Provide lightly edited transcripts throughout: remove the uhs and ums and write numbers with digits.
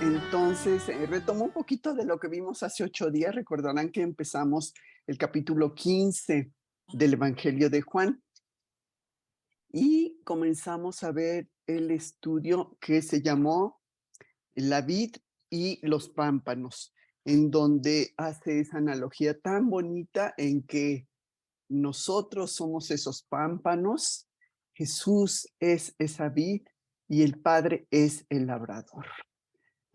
Entonces, retomo un poquito de lo que vimos hace 8 días. Recordarán que empezamos el capítulo 15 del Evangelio de Juan y comenzamos a ver el estudio que se llamó La vid y los pámpanos, en donde hace esa analogía tan bonita en que nosotros somos esos pámpanos, Jesús es esa vid y el Padre es el labrador.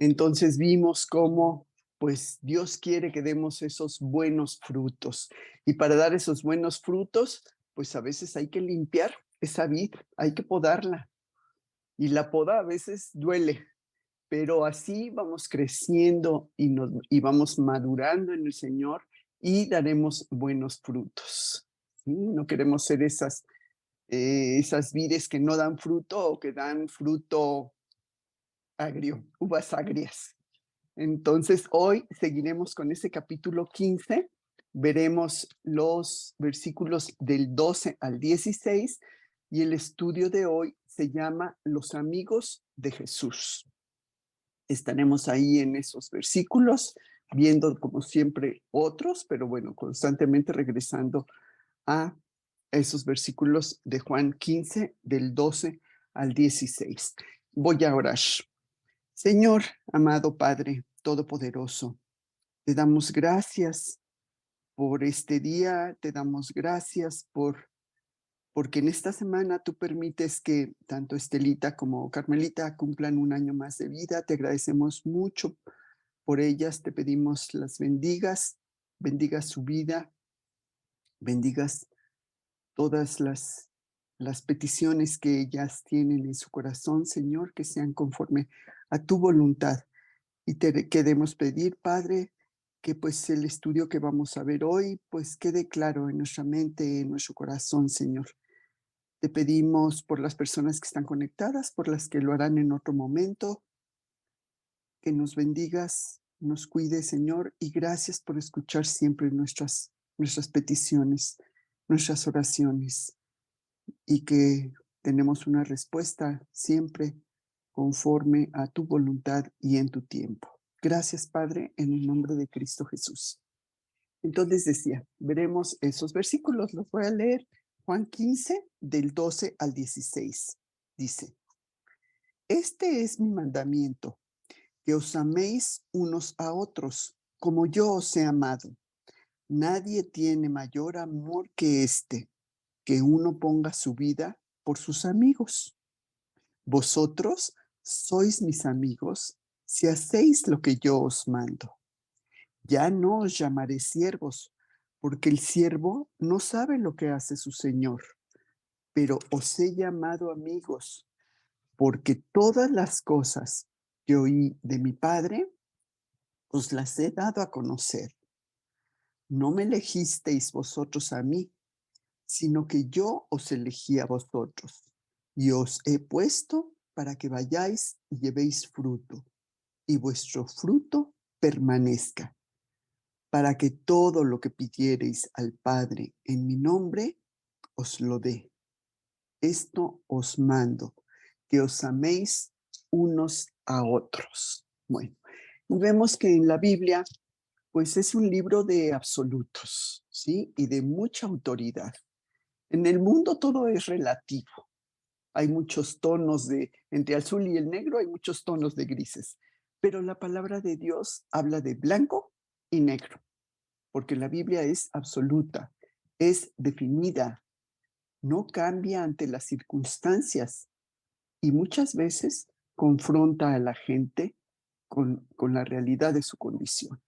Entonces vimos cómo, pues, Dios quiere que demos esos buenos frutos. Y para dar esos buenos frutos, pues a veces hay que limpiar esa vid, hay que podarla. Y la poda a veces duele, pero así vamos creciendo y vamos madurando en el Señor y daremos buenos frutos. ¿Sí? No queremos ser esas vides que no dan fruto o que dan fruto agrio, uvas agrias. Entonces, hoy seguiremos con ese capítulo 15. Veremos los versículos del 12 al 16 y el estudio de hoy se llama Los amigos de Jesús. Estaremos ahí en esos versículos, viendo como siempre otros, pero bueno, constantemente regresando a esos versículos de Juan 15, del 12 al 16. Voy a orar. Señor, amado Padre Todopoderoso, te damos gracias por este día, te damos gracias porque en esta semana tú permites que tanto Estelita como Carmelita cumplan un año más de vida. Te agradecemos mucho por ellas, te pedimos las bendigas su vida, bendigas todas las peticiones que ellas tienen en su corazón, Señor, que sean conforme a tu voluntad. Y te queremos pedir, Padre, que pues el estudio que vamos a ver hoy, pues quede claro en nuestra mente, en nuestro corazón, Señor. Te pedimos por las personas que están conectadas, por las que lo harán en otro momento, que nos bendigas, nos cuides, Señor, y gracias por escuchar siempre nuestras peticiones, nuestras oraciones, y que tenemos una respuesta siempre conforme a tu voluntad y en tu tiempo. Gracias, Padre, en el nombre de Cristo Jesús. Entonces decía, veremos esos versículos, los voy a leer. Juan 15, del 12 al 16. Dice, este es mi mandamiento, que os améis unos a otros, como yo os he amado. Nadie tiene mayor amor que este, que uno ponga su vida por sus amigos. Vosotros sois mis amigos si hacéis lo que yo os mando. Ya no os llamaré siervos, porque el siervo no sabe lo que hace su señor, pero os he llamado amigos, porque todas las cosas que oí de mi Padre os las he dado a conocer. No me elegisteis vosotros a mí, sino que yo os elegí a vosotros, y os he puesto para que vayáis y llevéis fruto, y vuestro fruto permanezca, para que todo lo que pidiereis al Padre en mi nombre, os lo dé. Esto os mando, que os améis unos a otros. Bueno, y vemos que en la Biblia, pues es un libro de absolutos, ¿sí? Y de mucha autoridad. En el mundo todo es relativo. Hay muchos tonos entre azul y el negro, hay muchos tonos de grises. Pero la palabra de Dios habla de blanco y negro, porque la Biblia es absoluta, es definida, no cambia ante las circunstancias y muchas veces confronta a la gente con la realidad de su condición.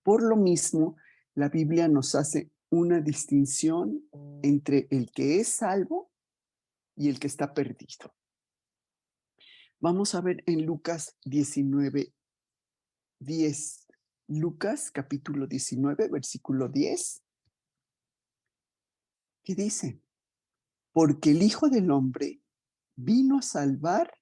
Por lo mismo, la Biblia nos hace una distinción entre el que es salvo y el que está perdido. Vamos a ver en Lucas 19, 10. Lucas capítulo 19, versículo 10, que dice, porque el Hijo del Hombre vino a salvar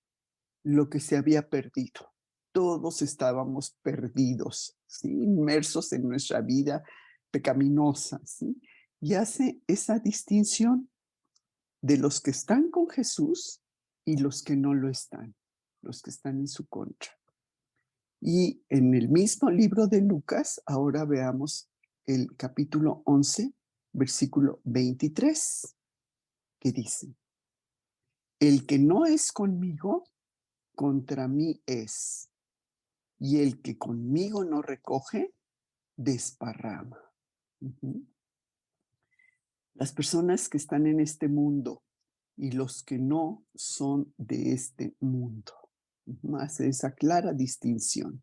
lo que se había perdido. Todos estábamos perdidos, ¿sí? Inmersos en nuestra vida pecaminosa, ¿sí? Y hace esa distinción de los que están con Jesús y los que no lo están, los que están en su contra. Y en el mismo libro de Lucas, ahora veamos el capítulo 11, versículo 23, que dice: el que no es conmigo, contra mí es, y el que conmigo no recoge, desparrama. Ujú. Las personas que están en este mundo y los que no son de este mundo. Ujú, hace esa clara distinción.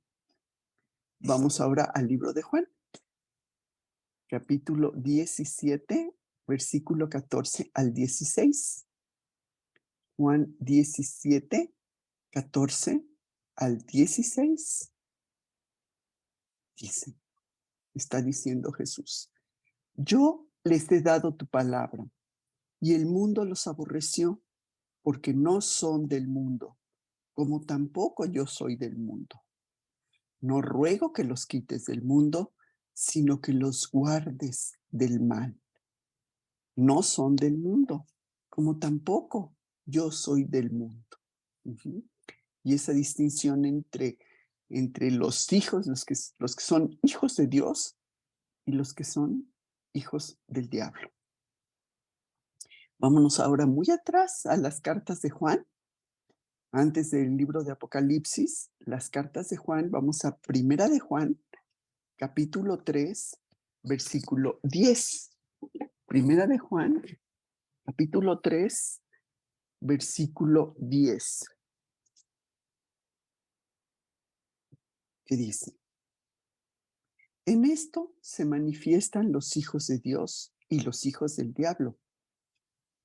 Vamos ahora al libro de Juan, capítulo 17, versículo 14 al 16. Juan 17, 14 al 16. Dice, está diciendo Jesús: yo les he dado tu palabra, y el mundo los aborreció, porque no son del mundo, como tampoco yo soy del mundo. No ruego que los quites del mundo, sino que los guardes del mal. No son del mundo, como tampoco yo soy del mundo. Ujú. Y esa distinción entre los hijos, los que son hijos de Dios y los que son hijos del diablo. Vámonos ahora muy atrás a las cartas de Juan, antes del libro de Apocalipsis, las cartas de Juan. Vamos a Primera de Juan, capítulo 3, versículo 10. Primera de Juan, capítulo 3, versículo 10, que dice: en esto se manifiestan los hijos de Dios y los hijos del diablo.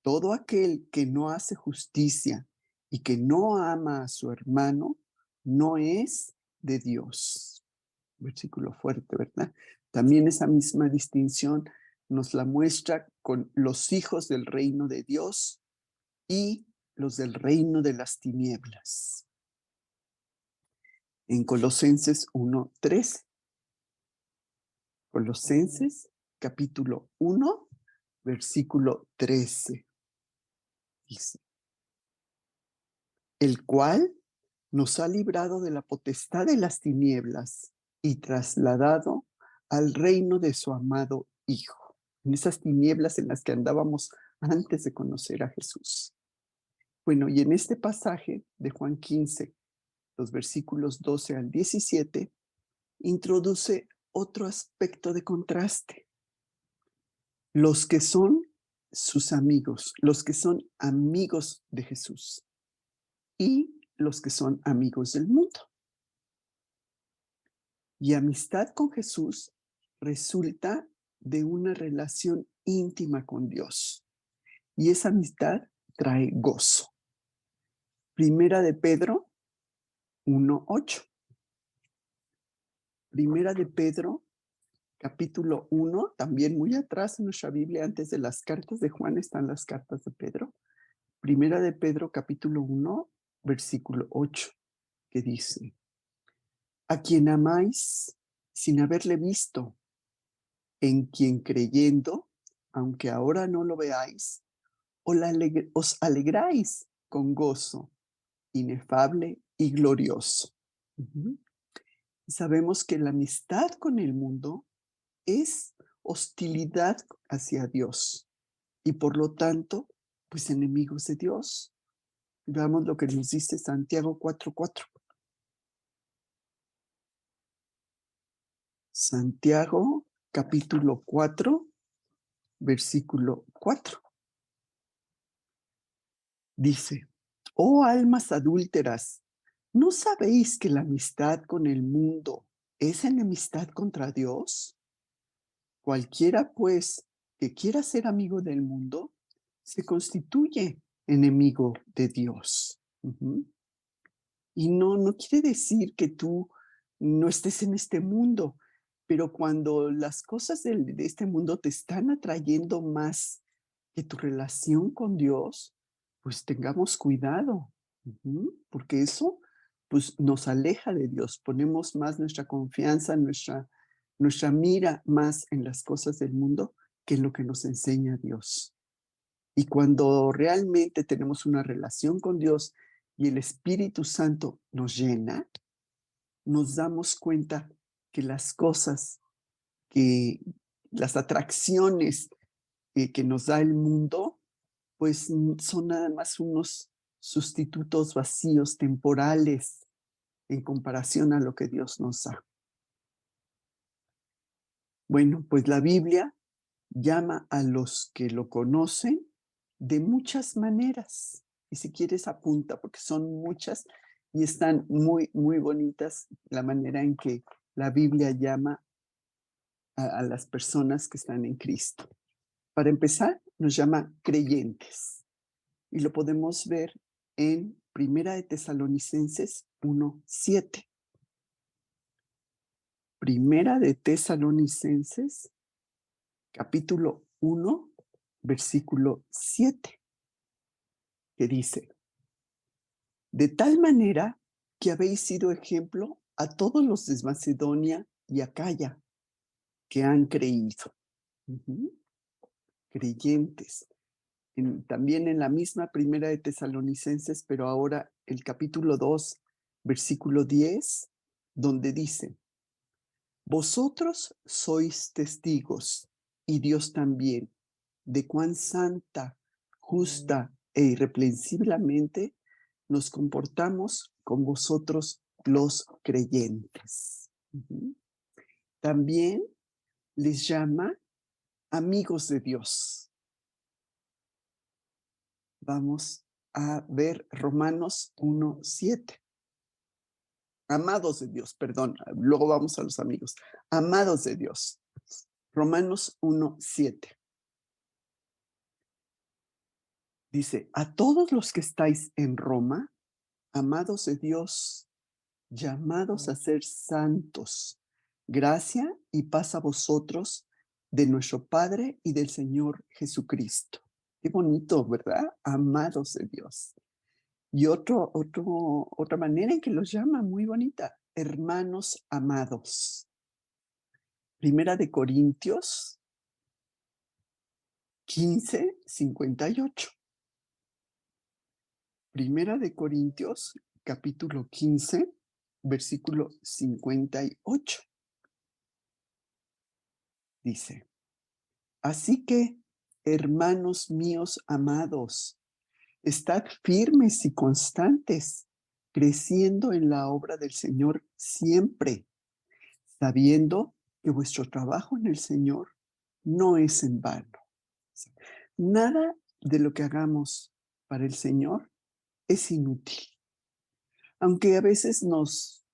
Todo aquel que no hace justicia y que no ama a su hermano, no es de Dios. Versículo fuerte, ¿verdad? También esa misma distinción nos la muestra con los hijos del reino de Dios y los del reino de las tinieblas. En Colosenses 1:13. Colosenses capítulo 1, versículo 13. Dice: el cual nos ha librado de la potestad de las tinieblas y trasladado al reino de su amado Hijo. En esas tinieblas en las que andábamos antes de conocer a Jesús. Bueno, y en este pasaje de Juan 15, los versículos 12 al 17, introduce otro aspecto de contraste. Los que son sus amigos, los que son amigos de Jesús y los que son amigos del mundo. Y amistad con Jesús resulta de una relación íntima con Dios. Y esa amistad trae gozo. Primera de Pedro 1:8. Primera de Pedro, capítulo 1, también muy atrás en nuestra Biblia, antes de las cartas de Juan están las cartas de Pedro. Primera de Pedro, capítulo 1, versículo 8, que dice: a quien amáis sin haberle visto, en quien creyendo, aunque ahora no lo veáis, os alegráis con gozo inefable y glorioso. Ujú. Sabemos que la amistad con el mundo es hostilidad hacia Dios y por lo tanto, pues enemigos de Dios. Veamos lo que nos dice Santiago 4:4. Santiago capítulo 4, versículo 4. Dice: oh almas adúlteras, ¿no sabéis que la amistad con el mundo es enemistad contra Dios? Cualquiera, pues, que quiera ser amigo del mundo, se constituye enemigo de Dios. Ujú. Y no quiere decir que tú no estés en este mundo, pero cuando las cosas de este mundo te están atrayendo más que tu relación con Dios, pues tengamos cuidado. Ujú. Porque eso pues nos aleja de Dios. Ponemos más nuestra confianza, nuestra mira más en las cosas del mundo que en lo que nos enseña Dios. Y cuando realmente tenemos una relación con Dios y el Espíritu Santo nos llena, nos damos cuenta que las cosas, que las atracciones que nos da el mundo, pues son nada más unos sustitutos vacíos, temporales, en comparación a lo que Dios nos da. Bueno, pues la Biblia llama a los que lo conocen de muchas maneras. Y si quieres apunta, porque son muchas y están muy, muy bonitas la manera en que la Biblia llama a las personas que están en Cristo. Para empezar, nos llama creyentes y lo podemos ver en Primera de Tesalonicenses 1:7. Primera de Tesalonicenses, capítulo 1, versículo 7, que dice: de tal manera que habéis sido ejemplo a todos los de Macedonia y Acaya que han creído. Ujú. Creyentes. También en la misma Primera de Tesalonicenses, pero ahora el capítulo 2, versículo 10, donde dice: vosotros sois testigos, y Dios también, de cuán santa, justa e irreprensiblemente nos comportamos con vosotros los creyentes. Ujú. También les llama amigos de Dios. Vamos a ver Romanos 1:7. Amados de Dios, perdón, luego vamos a los amigos. Amados de Dios. Romanos 1:7. Dice: a todos los que estáis en Roma, amados de Dios, llamados a ser santos, gracia y paz a vosotros de nuestro Padre y del Señor Jesucristo. Qué bonito, ¿verdad? Amados de Dios. Y otra manera en que los llama, muy bonita, hermanos amados. Primera de Corintios 15:58. Primera de Corintios, capítulo 15, versículo 58. Dice: así que, hermanos míos amados, estad firmes y constantes, creciendo en la obra del Señor siempre, sabiendo que vuestro trabajo en el Señor no es en vano. Nada de lo que hagamos para el Señor es inútil. Aunque a veces nos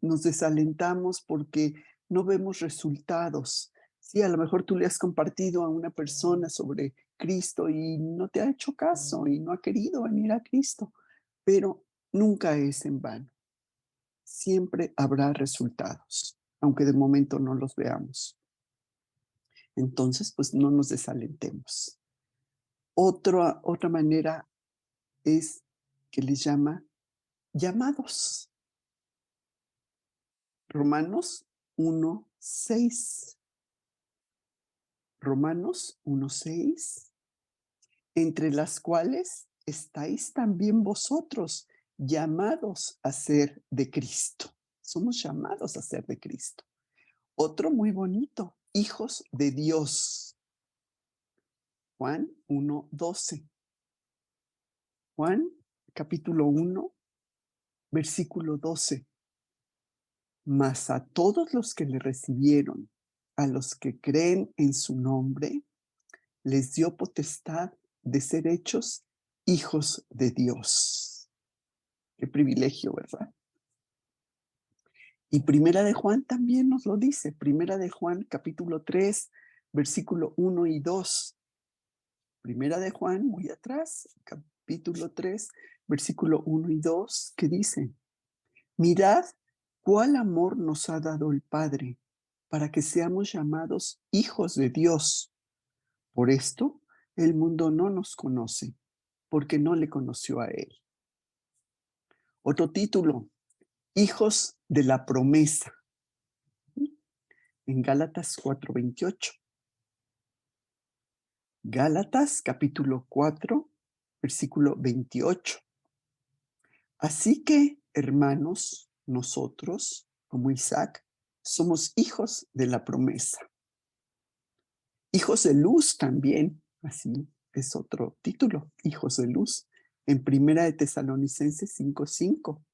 desalentamos porque no vemos resultados. Sí, a lo mejor tú le has compartido a una persona sobre Cristo y no te ha hecho caso y no ha querido venir a Cristo, pero nunca es en vano. Siempre habrá resultados, aunque de momento no los veamos. Entonces, pues no nos desalentemos. Otra manera es que les llama llamados. Romanos 1:6. Romanos 1:6, entre las cuales estáis también vosotros, llamados a ser de Cristo. Somos llamados a ser de Cristo. Otro muy bonito, hijos de Dios. Juan 1:12. Juan capítulo 1, versículo 12. Mas a todos los que le recibieron, a los que creen en su nombre, les dio potestad de ser hechos hijos de Dios. Qué privilegio, ¿verdad? Y Primera de Juan también nos lo dice. Primera de Juan, capítulo 3, versículo 1 y 2. Primera de Juan, muy atrás, capítulo 3, versículo 1 y 2, que dice: mirad cuál amor nos ha dado el Padre para que seamos llamados hijos de Dios. Por esto, el mundo no nos conoce, porque no le conoció a Él. Otro título, hijos de la promesa, en Gálatas 4:28. Gálatas capítulo 4, versículo 28. Así que, hermanos, nosotros, como Isaac, somos hijos de la promesa. Hijos de luz también, así es otro título, hijos de luz, en Primera de Tesalonicenses 5:5.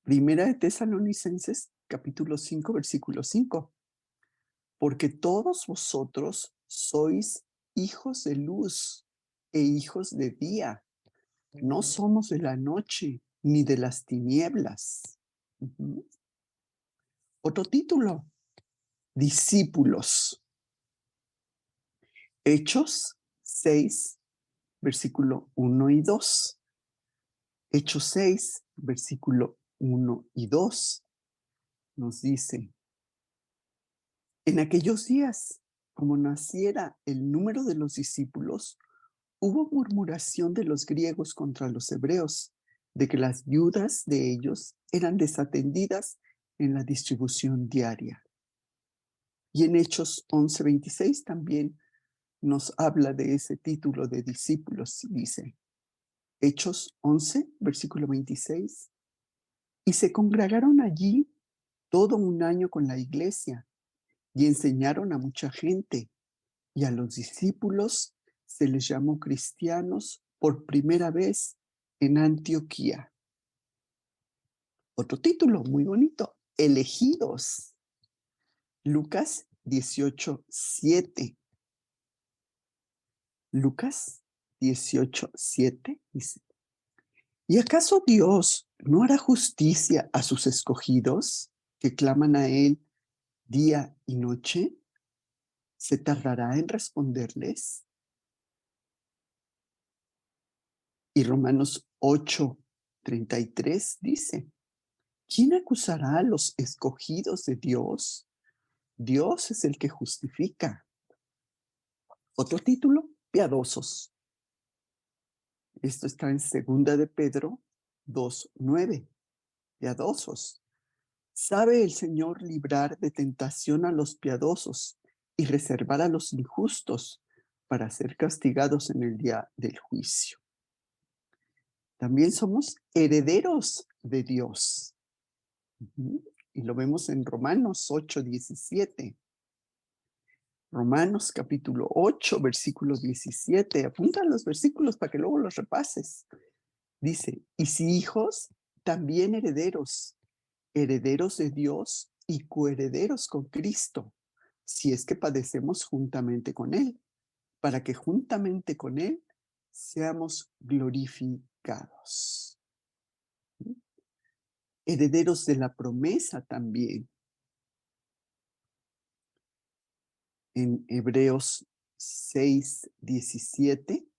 Primera de Tesalonicenses, capítulo 5, versículo 5. Porque todos vosotros sois hijos de luz e hijos de día. No somos de la noche ni de las tinieblas. Ujú. Otro título, discípulos. Hechos 6, versículo 1 y 2. Hechos 6, versículo 1 y 2 nos dice, en aquellos días, como naciera el número de los discípulos, hubo murmuración de los griegos contra los hebreos, de que las viudas de ellos eran desatendidas en la distribución diaria. Y en Hechos 11:26 también nos habla de ese título de discípulos, dice, Hechos 11, versículo 26, y se congregaron allí todo un año con la iglesia y enseñaron a mucha gente, y a los discípulos se les llamó cristianos por primera vez en Antioquía. Otro título muy bonito, elegidos. Lucas 18:7. Lucas 18:7 dice, ¿y acaso Dios no hará justicia a sus escogidos que claman a Él día y noche? ¿Se tardará en responderles? Y Romanos 8:33 dice, ¿quién acusará a los escogidos de Dios? Dios es el que justifica. Otro título, piadosos. Esto está en Segunda de Pedro 2:9. Piadosos. ¿Sabe el Señor librar de tentación a los piadosos y reservar a los injustos para ser castigados en el día del juicio? También somos herederos de Dios. Y lo vemos en Romanos 8:17. Romanos capítulo 8, versículo 17. Apunta los versículos para que luego los repases. Dice, y si hijos, también herederos, herederos de Dios y coherederos con Cristo, si es que padecemos juntamente con Él, para que juntamente con Él seamos glorificados. Herederos de la promesa también. En Hebreos 6:17,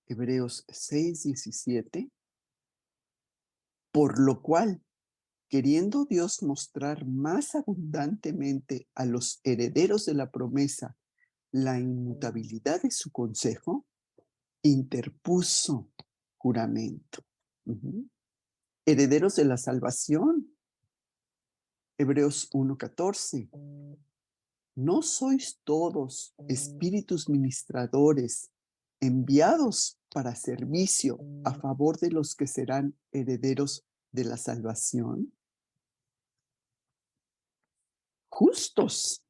Hebreos 6:17, por lo cual, queriendo Dios mostrar más abundantemente a los herederos de la promesa la inmutabilidad de su consejo, interpuso juramento. Herederos de la salvación. Hebreos 1:14. ¿No sois todos espíritus ministradores enviados para servicio a favor de los que serán herederos de la salvación? Justos.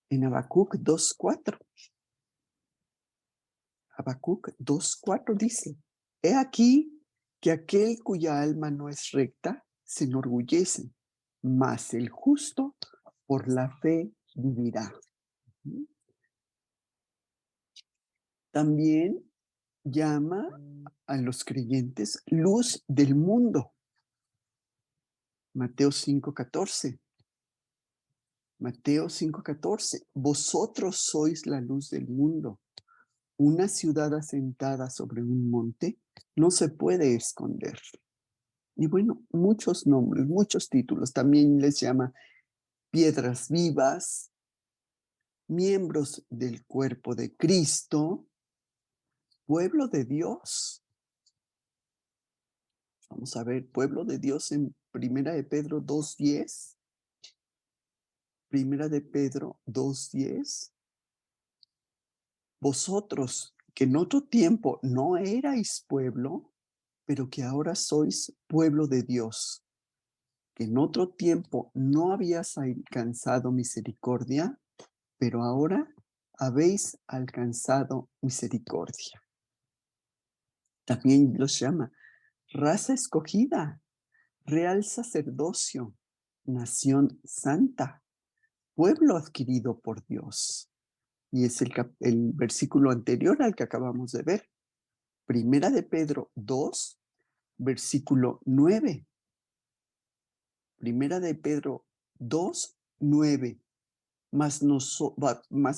En Habacuc 2:4. Habacuc 2:4 dice, he aquí que aquel cuya alma no es recta se enorgullece, mas el justo por la fe vivirá. También llama a los creyentes luz del mundo. Mateo 5:14. Mateo 5:14. Vosotros sois la luz del mundo. Una ciudad asentada sobre un monte no se puede esconder. Y bueno, muchos nombres, muchos títulos. También les llama piedras vivas, miembros del cuerpo de Cristo, pueblo de Dios. Vamos a ver, pueblo de Dios en Primera de Pedro 2:10. Primera de Pedro 2:10. Vosotros que en otro tiempo no erais pueblo, pero que ahora sois pueblo de Dios, que en otro tiempo no habías alcanzado misericordia, pero ahora habéis alcanzado misericordia. También los llama raza escogida, real sacerdocio, nación santa, pueblo adquirido por Dios. Y es el versículo anterior al que acabamos de ver. Primera de Pedro 2, versículo 9. Primera de Pedro 2, 9. Mas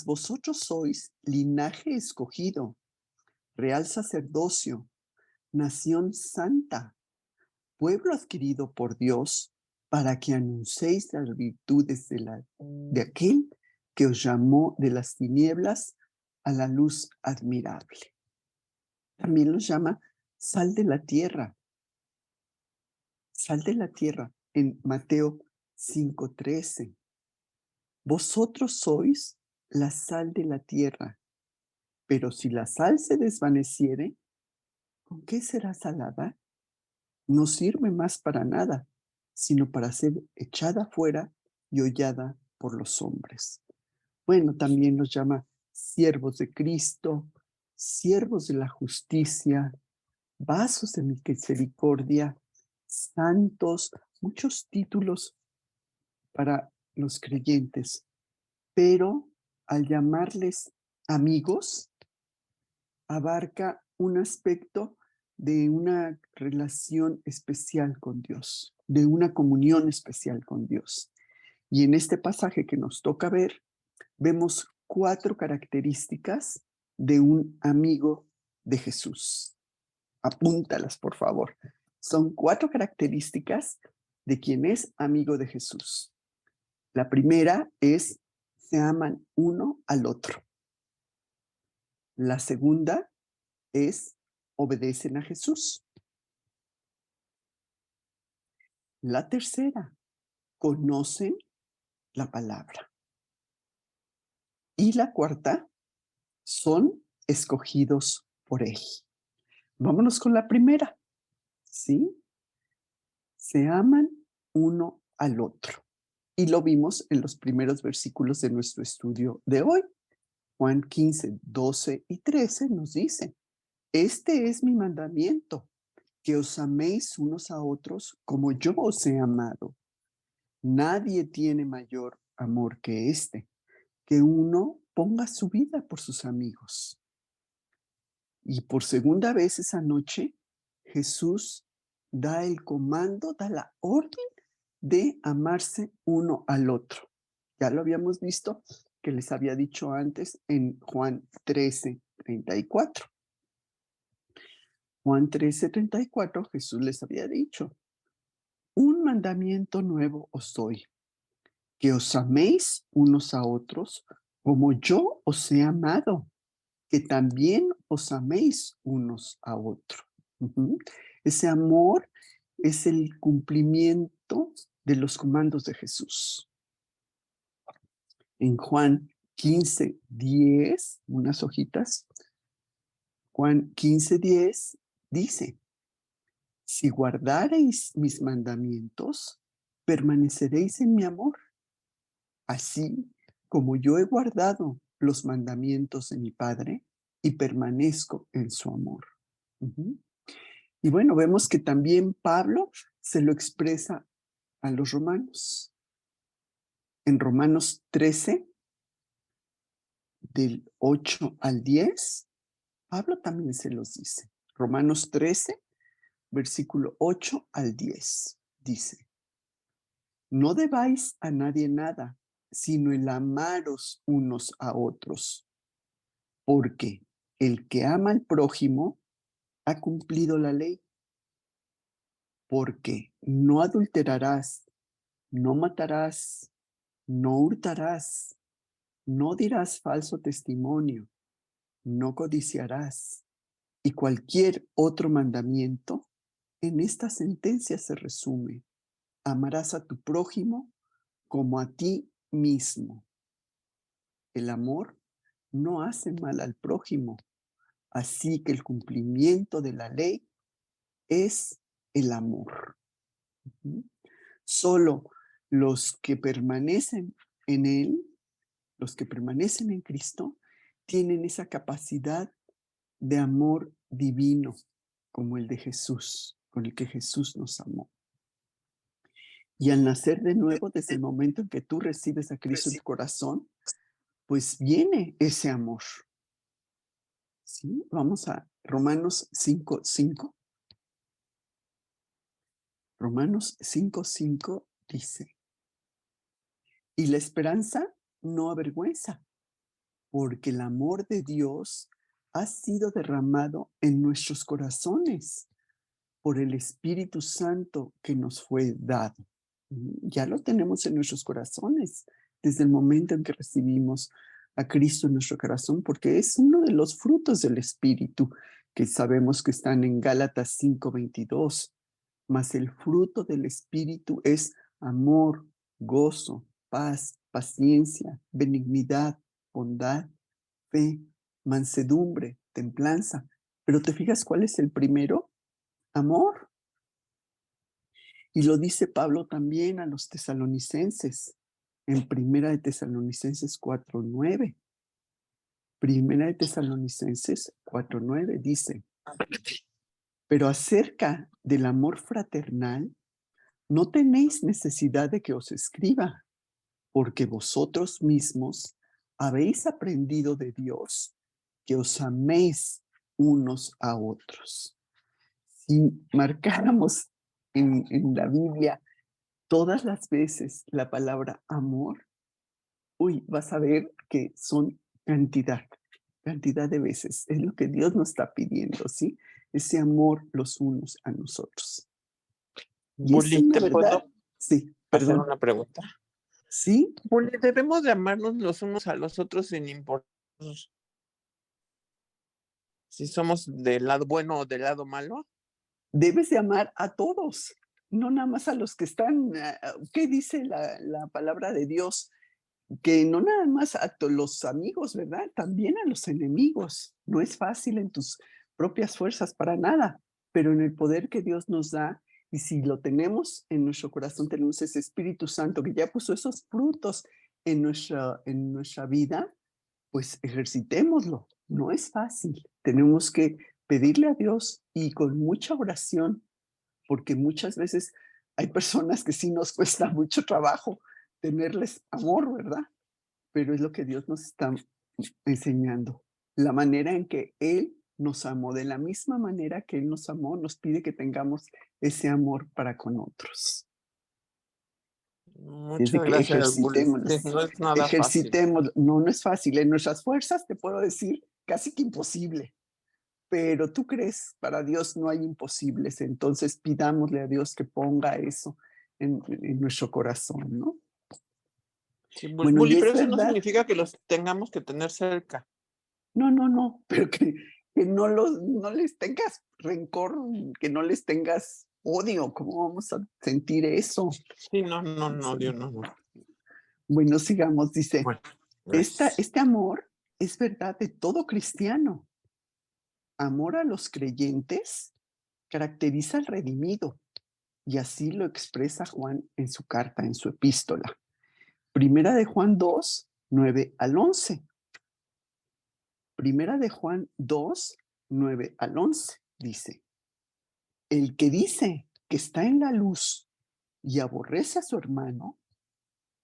vosotros sois linaje escogido, real sacerdocio, nación santa, pueblo adquirido por Dios, para que anunciéis las virtudes de aquel que os llamó de las tinieblas a la luz admirable. También los llama sal de la tierra, sal de la tierra en Mateo 5:13. Vosotros sois la sal de la tierra, pero si la sal se desvaneciere, ¿con qué será salada? No sirve más para nada, sino para ser echada fuera y hollada por los hombres. Bueno, también los llama siervos de Cristo, siervos de la justicia, vasos de misericordia, santos, muchos títulos para los creyentes, pero al llamarles amigos, abarca un aspecto de una relación especial con Dios, de una comunión especial con Dios. Y en este pasaje que nos toca ver, vemos 4 características de un amigo de Jesús. Apúntalas, por favor. Son 4 características de quien es amigo de Jesús. La primera es, se aman uno al otro. La segunda es, obedecen a Jesús. La tercera, conocen la palabra. Y la cuarta, son escogidos por Él. Vámonos con la primera, ¿sí? Se aman uno al otro. Y lo vimos en los primeros versículos de nuestro estudio de hoy. Juan 15, 12 y 13 nos dice, este es mi mandamiento, que os améis unos a otros como yo os he amado. Nadie tiene mayor amor que este, que uno ponga su vida por sus amigos. Y por segunda vez esa noche, Jesús da el comando, da la orden de amarse uno al otro. Ya lo habíamos visto que les había dicho antes en Juan 13:34. Juan 13:34, Jesús les había dicho, un mandamiento nuevo os doy, que os améis unos a otros como yo os he amado, que también os améis unos a otros. Ujú. Ese amor es el cumplimiento de los comandos de Jesús. En Juan 15:10, unas hojitas, Juan 15:10 dice, si guardareis mis mandamientos, permaneceréis en mi amor, así como yo he guardado los mandamientos de mi Padre y permanezco en su amor. Ujú. Y bueno, vemos que también Pablo se lo expresa a los romanos. En Romanos 13, del 8 al 10, Pablo también se los dice. Romanos 13, versículo 8 al 10, dice, no debáis a nadie nada, sino el amaros unos a otros, porque el que ama al prójimo ha cumplido la ley, porque no adulterarás, no matarás, no hurtarás, no dirás falso testimonio, no codiciarás. Y cualquier otro mandamiento en esta sentencia se resume. Amarás a tu prójimo como a ti mismo. El amor no hace mal al prójimo, así que el cumplimiento de la ley es el amor. Ujú. Solo los que permanecen en Él, los que permanecen en Cristo, tienen esa capacidad de amor divino, como el de Jesús, con el que Jesús nos amó. Y al nacer de nuevo, desde el momento en que tú recibes a Cristo en tu corazón, pues viene ese amor. ¿Sí? Vamos a Romanos 5:5. Romanos 5:5 dice, y la esperanza no avergüenza, porque el amor de Dios ha sido derramado en nuestros corazones por el Espíritu Santo que nos fue dado. Ya lo tenemos en nuestros corazones desde el momento en que recibimos a Cristo en nuestro corazón, porque es uno de los frutos del Espíritu que sabemos que están en Gálatas 5:22. Mas el fruto del Espíritu es amor, gozo, paz, paciencia, benignidad, bondad, fe, mansedumbre, templanza. Pero ¿te fijas cuál es el primero? Amor. Y lo dice Pablo también a los tesalonicenses en Primera de Tesalonicenses 4:9. Primera de Tesalonicenses 4:9 dice, pero acerca del amor fraternal, no tenéis necesidad de que os escriba, porque vosotros mismos habéis aprendido de Dios que os améis unos a otros. Si marcáramos en la Biblia todas las veces la palabra amor, vas a ver que son cantidad de veces. Es lo que Dios nos está pidiendo, ¿sí? Ese amor los unos a nosotros. Y es Bully, una ¿te verdad. puedo Sí, hacer perdón. una pregunta? Sí, Bully, ¿debemos de amarnos los unos a los otros sin importar si somos del lado bueno o del lado malo? debes de amar a todos, no nada más a los que están, ¿qué dice la palabra de Dios? Que no nada más a los amigos, ¿verdad? También a los enemigos. No es fácil en tus propias fuerzas para nada, pero en el poder que Dios nos da, y si lo tenemos en nuestro corazón, tenemos ese Espíritu Santo que ya puso esos frutos en nuestra vida, pues ejercitémoslo. No es fácil. Tenemos que pedirle a Dios y con mucha oración, porque muchas veces hay personas que sí nos cuesta mucho trabajo tenerles amor, ¿verdad? Pero es lo que Dios nos está enseñando. La manera en que Él nos amó, de la misma manera que Él nos amó, nos pide que tengamos ese amor para con otros. Es de Muchas que gracias, Bully. Sí, ejercitémonos, no es nada fácil. ejercitemos. No, no es fácil. En nuestras fuerzas te puedo decir casi que imposible. Pero tú crees, para Dios no hay imposibles. Entonces pidámosle a Dios que ponga eso en nuestro corazón, ¿no? Sí, Bueno, y Bully, es pero eso no verdad. significa que los tengamos que tener cerca. No, no, no, pero que no les tengas rencor, que no les tengas odio. ¿Cómo vamos a sentir eso? Sí, no, no, no, Sí. Dios, no, no. Bueno, sigamos, dice, Bueno, gracias. este amor es verdad de todo cristiano. Amor a los creyentes caracteriza al redimido, y así lo expresa Juan en su carta, en su epístola. Primera de Juan 2:9 al 11. Primera de Juan 2:9 al 11 dice, el que dice que está en la luz y aborrece a su hermano,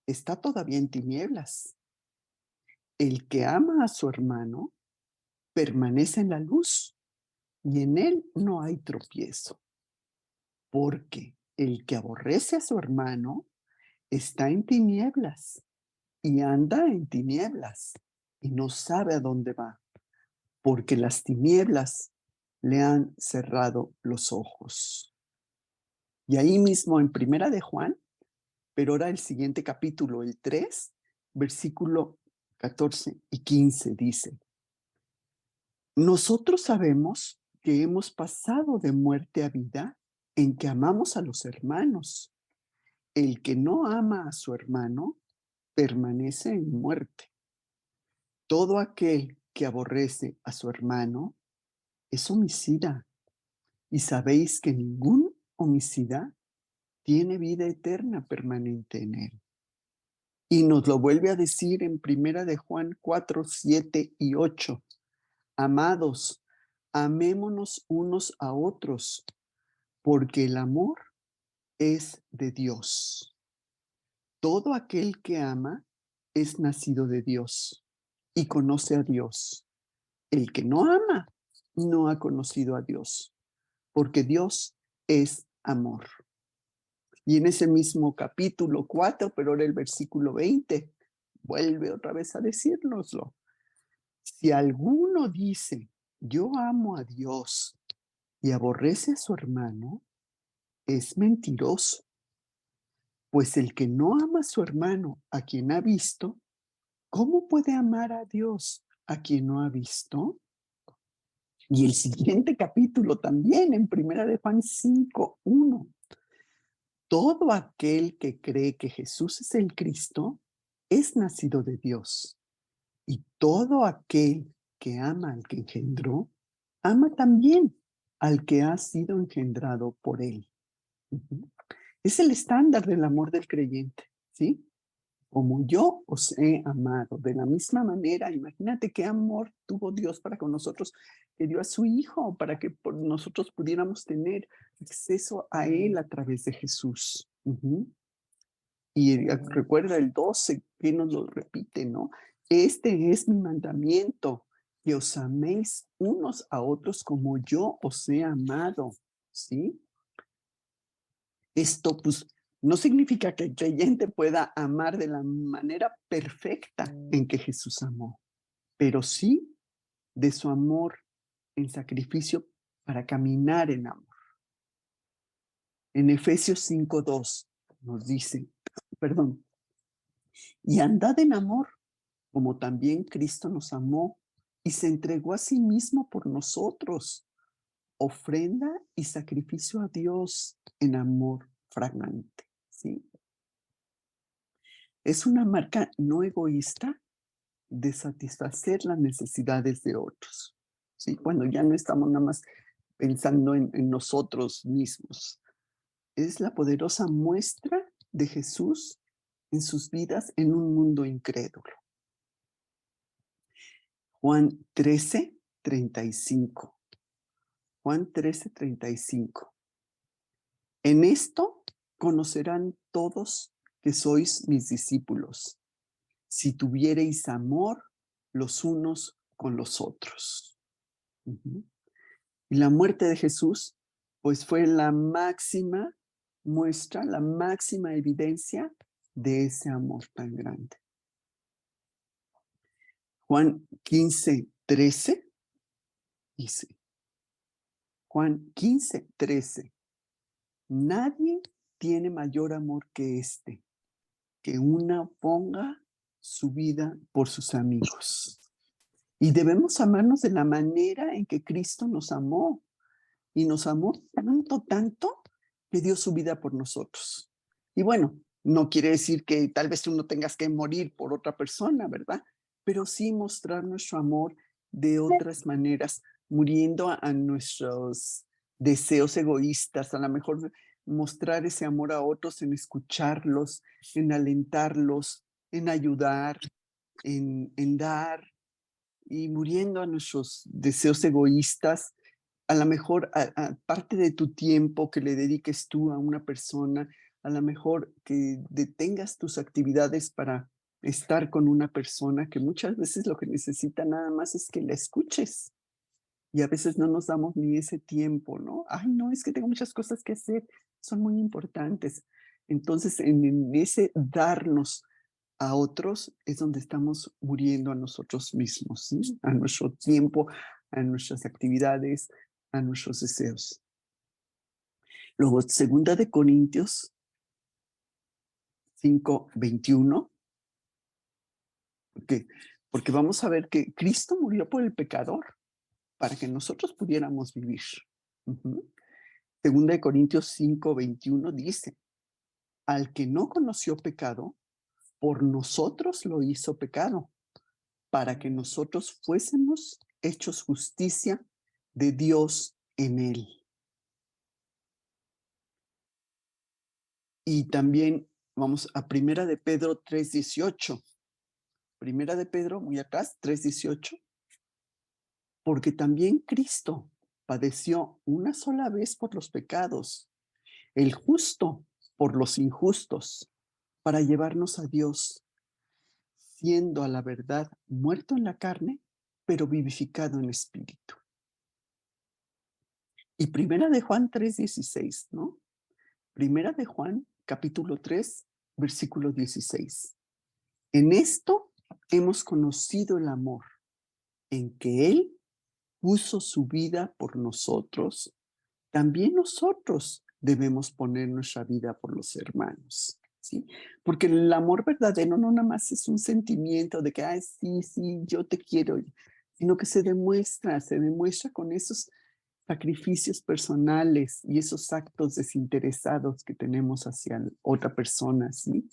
está todavía en tinieblas. El que ama a su hermano permanece en la luz y en él no hay tropiezo, porque el que aborrece a su hermano está en tinieblas y anda en tinieblas y no sabe a dónde va, porque las tinieblas le han cerrado los ojos. Y ahí mismo en Primera de Juan, pero ahora el siguiente capítulo, el 3, versículo 14 y 15 dice, nosotros sabemos que hemos pasado de muerte a vida en que amamos a los hermanos. El que no ama a su hermano permanece en muerte. Todo aquel que aborrece a su hermano es homicida, y sabéis que ningún homicida tiene vida eterna permanente en él. Y nos lo vuelve a decir en 1 Juan 4, 7 y 8. Amados, amémonos unos a otros, porque el amor es de Dios. Todo aquel que ama es nacido de Dios y conoce a Dios. El que no ama no ha conocido a Dios, porque Dios es amor. Y en ese mismo capítulo 4, pero ahora el versículo 20, vuelve otra vez a decírnoslo. Si alguno dice, yo amo a Dios y aborrece a su hermano, es mentiroso. Pues el que no ama a su hermano, a quien ha visto, ¿cómo puede amar a Dios a quien no ha visto? Y el siguiente capítulo también, en 1 Juan 5, 1. Todo aquel que cree que Jesús es el Cristo es nacido de Dios. Y todo aquel que ama al que engendró, ama también al que ha sido engendrado por él. Es el estándar del amor del creyente, ¿sí? Como yo os he amado. De la misma manera, imagínate qué amor tuvo Dios para con nosotros, que dio a su Hijo para que nosotros pudiéramos tener acceso a Él a través de Jesús. Y recuerda el 12, que nos lo repite, ¿no? Este es mi mandamiento, que os améis unos a otros como yo os he amado, ¿sí? Esto, pues, no significa que el creyente pueda amar de la manera perfecta en que Jesús amó, pero sí de su amor en sacrificio para caminar en amor. En Efesios 5:2 nos dice, perdón, y andad en amor, como también Cristo nos amó y se entregó a sí mismo por nosotros, ofrenda y sacrificio a Dios en amor fragante, ¿sí? Es una marca no egoísta de satisfacer las necesidades de otros, ¿sí? Cuando ya no estamos nada más pensando en nosotros mismos. Es la poderosa muestra de Jesús en sus vidas en un mundo incrédulo. Juan 13:35. Juan 13:35. En esto conocerán todos que sois mis discípulos, si tuviereis amor los unos con los otros. Y la muerte de Jesús, pues fue la máxima muestra, la máxima evidencia de ese amor tan grande. Juan 15:13 dice, Juan 15:13, nadie tiene mayor amor que este, que una ponga su vida por sus amigos. Y debemos amarnos de la manera en que Cristo nos amó. Y nos amó tanto, tanto, que dio su vida por nosotros. Y bueno, no quiere decir que tal vez tú no tengas que morir por otra persona, ¿verdad? Pero sí mostrar nuestro amor de otras maneras, muriendo a nuestros deseos egoístas, a lo mejor mostrar ese amor a otros en escucharlos, en alentarlos, en ayudar, en dar, y muriendo a nuestros deseos egoístas, a lo mejor a parte de tu tiempo que le dediques tú a una persona, a lo mejor que detengas tus actividades para estar con una persona que muchas veces lo que necesita nada más es que la escuches. Y a veces no nos damos ni ese tiempo, ¿no? Ay, no, es que tengo muchas cosas que hacer, son muy importantes. Entonces, en ese darnos a otros es donde estamos muriendo a nosotros mismos, ¿sí? A nuestro tiempo, a nuestras actividades, a nuestros deseos. Luego, 2 Corintios 5:21, porque vamos a ver que Cristo murió por el pecador para que nosotros pudiéramos vivir. 2 Corintios 5:21 dice, al que no conoció pecado, por nosotros lo hizo pecado, para que nosotros fuésemos hechos justicia de Dios en él. Y también vamos a Primera de Pedro 3:18. Primera de Pedro, muy atrás, 3:18. Porque también Cristo padeció una sola vez por los pecados, el justo por los injustos, para llevarnos a Dios, siendo a la verdad muerto en la carne, pero vivificado en espíritu. Y Primera de Juan 3:16, ¿no? Primera de Juan, capítulo 3, versículo 16. En esto hemos conocido el amor, en que Él puso su vida por nosotros, también nosotros debemos poner nuestra vida por los hermanos, ¿sí? Porque el amor verdadero no nada más es un sentimiento de que, ay, sí, sí, yo te quiero, sino que se demuestra con esos sacrificios personales y esos actos desinteresados que tenemos hacia otra persona, ¿sí?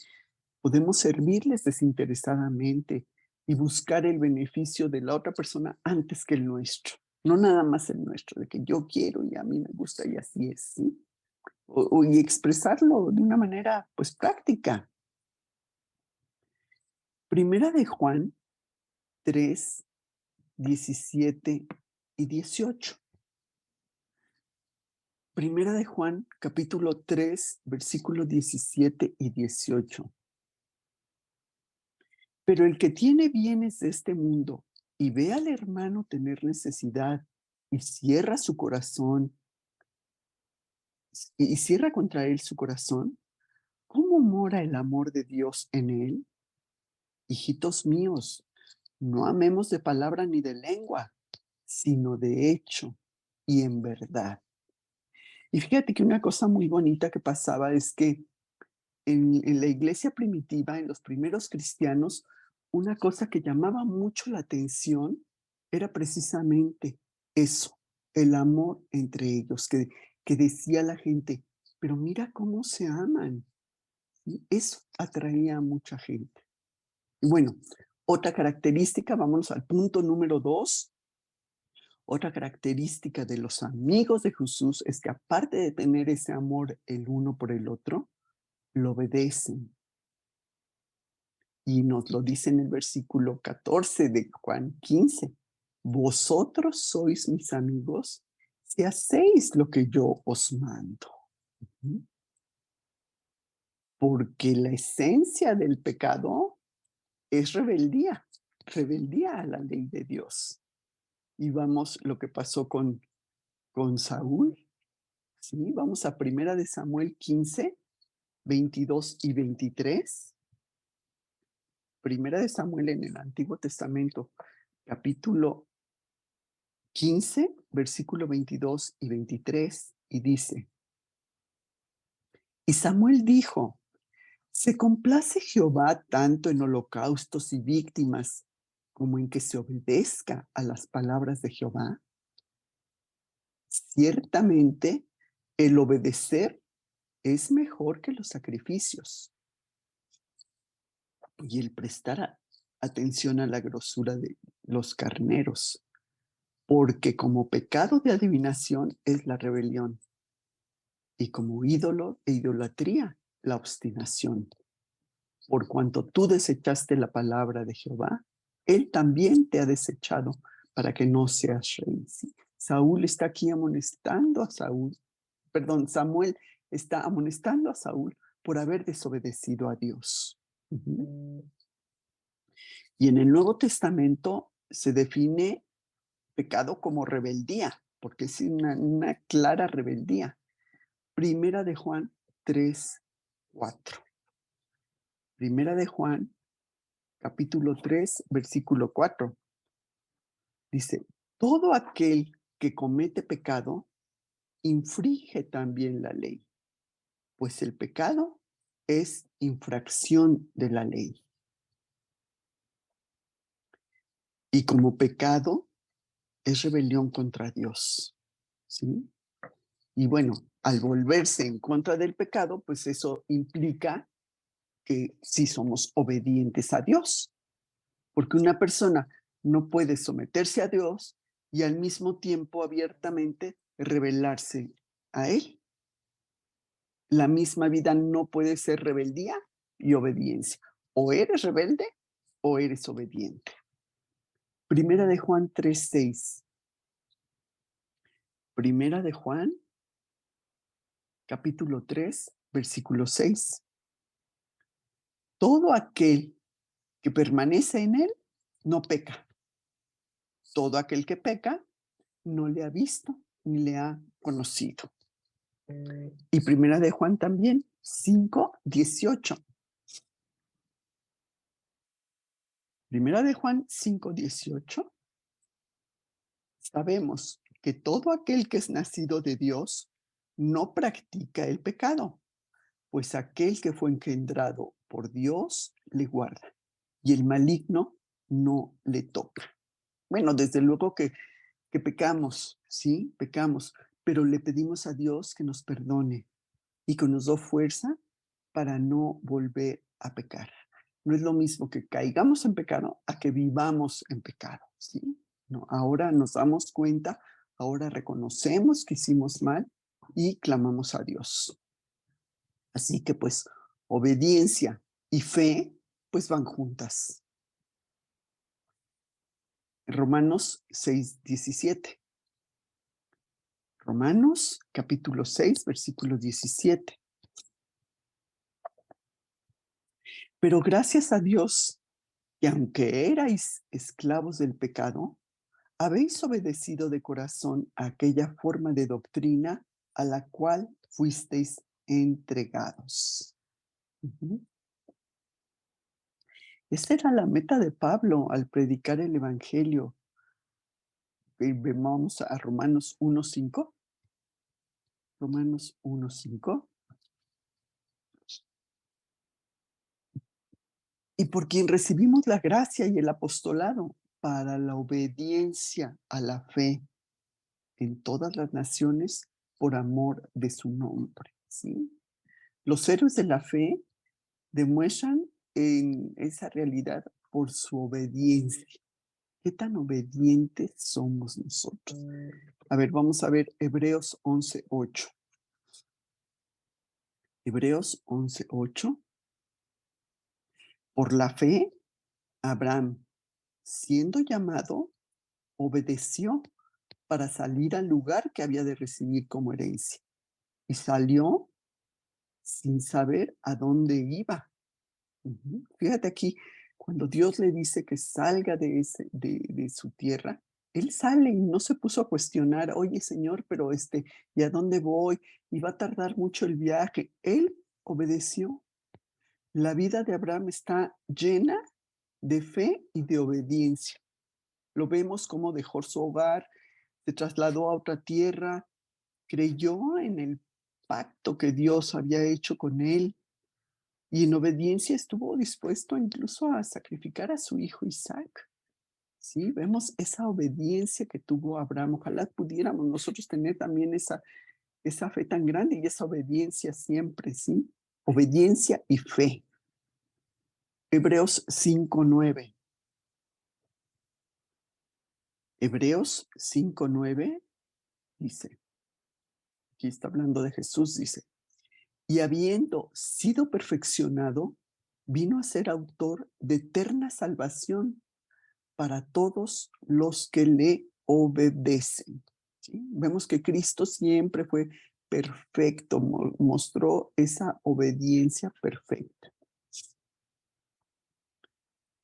Podemos servirles desinteresadamente y buscar el beneficio de la otra persona antes que el nuestro. No nada más el nuestro, de que yo quiero y a mí me gusta y así es, ¿sí? Y expresarlo de una manera, pues, práctica. Primera de Juan 3, 17 y 18. Primera de Juan, capítulo 3, versículos 17 y 18. Pero el que tiene bienes de este mundo y ve al hermano tener necesidad y cierra su corazón, y cierra contra él su corazón, ¿cómo mora el amor de Dios en él? Hijitos míos, no amemos de palabra ni de lengua, sino de hecho y en verdad. Y fíjate que una cosa muy bonita que pasaba es que en la iglesia primitiva, en los primeros cristianos, una cosa que llamaba mucho la atención era precisamente eso, el amor entre ellos, que decía la gente, pero mira cómo se aman. Y eso atraía a mucha gente. Y bueno, otra característica, vámonos al punto número 2. Otra característica de los amigos de Jesús es que aparte de tener ese amor el uno por el otro, lo obedecen. Y nos lo dice en el versículo 14 de Juan 15. Vosotros sois mis amigos si hacéis lo que yo os mando. ¿Mm? Porque la esencia del pecado es rebeldía, rebeldía a la ley de Dios. Y vamos lo que pasó con Saúl. Sí, vamos a Primera de Samuel 15, 22 y 23. Primera de Samuel en el Antiguo Testamento, capítulo 15, versículo 22 y 23, y dice, y Samuel dijo, ¿se complace Jehová tanto en holocaustos y víctimas como en que se obedezca a las palabras de Jehová? Ciertamente, el obedecer es mejor que los sacrificios y el prestar atención a la grosura de los carneros, porque como pecado de adivinación es la rebelión y como ídolo e idolatría la obstinación. Por cuanto tú desechaste la palabra de Jehová, él también te ha desechado para que no seas rey. Sí. Saúl está aquí amonestando a Saúl, perdón, Samuel está amonestando a Saúl por haber desobedecido a Dios. Y en el Nuevo Testamento se define pecado como rebeldía, porque es una clara rebeldía. Primera de Juan 3, 4. Primera de Juan, capítulo 3, versículo 4. Dice, todo aquel que comete pecado infringe también la ley, pues el pecado es infracción de la ley. Y como pecado es rebelión contra Dios. ¿Sí? Y bueno, al volverse en contra del pecado, pues eso implica que sí somos obedientes a Dios, porque una persona no puede someterse a Dios y al mismo tiempo abiertamente rebelarse a Él. La misma vida no puede ser rebeldía y obediencia. O eres rebelde o eres obediente. Primera de Juan 3:6. Primera de Juan, capítulo 3, versículo 6. Todo aquel que permanece en él no peca. Todo aquel que peca no le ha visto ni le ha conocido. Y primera de Juan también, 5:18. Primera de Juan 5:18. Sabemos que todo aquel que es nacido de Dios no practica el pecado, pues aquel que fue engendrado por Dios le guarda, y el maligno no le toca. Bueno, desde luego que pecamos, ¿sí? Pecamos, pero le pedimos a Dios que nos perdone y que nos dé fuerza para no volver a pecar. No es lo mismo que caigamos en pecado a que vivamos en pecado, ¿sí? No, ahora nos damos cuenta, ahora reconocemos que hicimos mal y clamamos a Dios. Así que pues obediencia y fe pues van juntas. Romanos 6:17. Romanos capítulo 6, versículo 17. Pero gracias a Dios que aunque erais esclavos del pecado, habéis obedecido de corazón a aquella forma de doctrina a la cual fuisteis entregados. Ujú. Esta era la meta de Pablo al predicar el Evangelio. Vamos a Romanos 1:5. Romanos 1:5. Y por quien recibimos la gracia y el apostolado para la obediencia a la fe en todas las naciones por amor de su nombre, ¿sí? Los héroes de la fe demuestran en esa realidad por su obediencia. ¿Qué tan obedientes somos nosotros? A ver, vamos a ver Hebreos 11:8. Hebreos 11:8. Por la fe, Abraham, siendo llamado, obedeció para salir al lugar que había de recibir como herencia. Y salió sin saber a dónde iba. Ujú. Fíjate aquí, cuando Dios le dice que salga de su tierra, él sale y no se puso a cuestionar, oye Señor, pero ¿y a dónde voy? Y va a tardar mucho el viaje. Él obedeció. La vida de Abraham está llena de fe y de obediencia. Lo vemos como dejó su hogar, se trasladó a otra tierra, creyó en el pacto que Dios había hecho con él y en obediencia estuvo dispuesto incluso a sacrificar a su hijo Isaac. Sí, vemos esa obediencia que tuvo Abraham. Ojalá pudiéramos nosotros tener también esa fe tan grande y esa obediencia siempre, ¿sí? Obediencia y fe. Hebreos 5:9. Hebreos 5:9 dice, aquí está hablando de Jesús, dice, y habiendo sido perfeccionado, vino a ser autor de eterna salvación para todos los que le obedecen. ¿Sí? Vemos que Cristo siempre fue perfecto, mostró esa obediencia perfecta.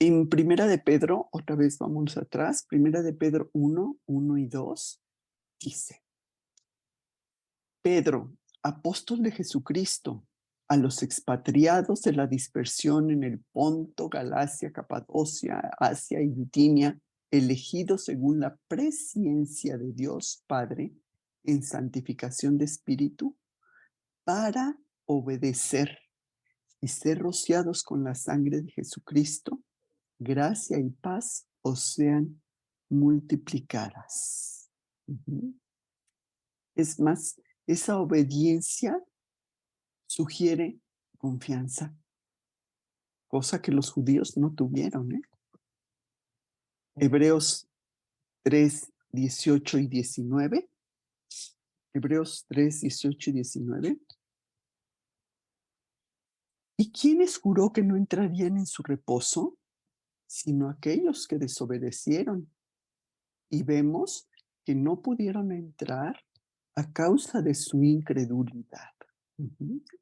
En Primera de Pedro, otra vez vamos atrás, Primera de Pedro 1:1 y 2, dice, Pedro, apóstol de Jesucristo, a los expatriados de la dispersión en el Ponto, Galacia, Capadocia, Asia y Bitinia, elegidos según la presciencia de Dios Padre en santificación de espíritu, para obedecer y ser rociados con la sangre de Jesucristo, gracia y paz os sean multiplicadas. Ujú. Es más, esa obediencia sugiere confianza, cosa que los judíos no tuvieron, ¿eh? Hebreos 3:18 y 19. Hebreos 3:18 y 19. ¿Y quiénes juró que no entrarían en su reposo? Sino aquellos que desobedecieron. Y vemos que no pudieron entrar a causa de su incredulidad.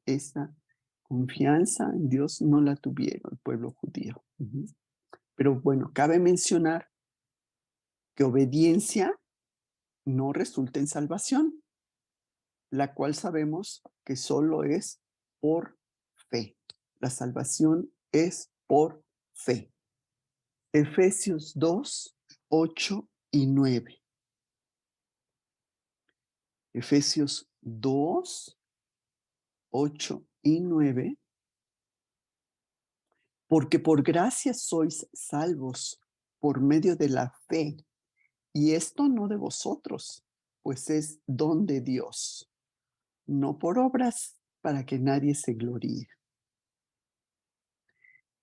Esa confianza en Dios no la tuvieron el pueblo judío. Pero bueno, cabe mencionar que obediencia no resulta en salvación, la cual sabemos que solo es por fe. La salvación es por fe. Efesios 2, 8 y 9. Efesios 2, 8 y 9. Porque por gracia sois salvos por medio de la fe, y esto no de vosotros, pues es don de Dios, no por obras, para que nadie se gloríe.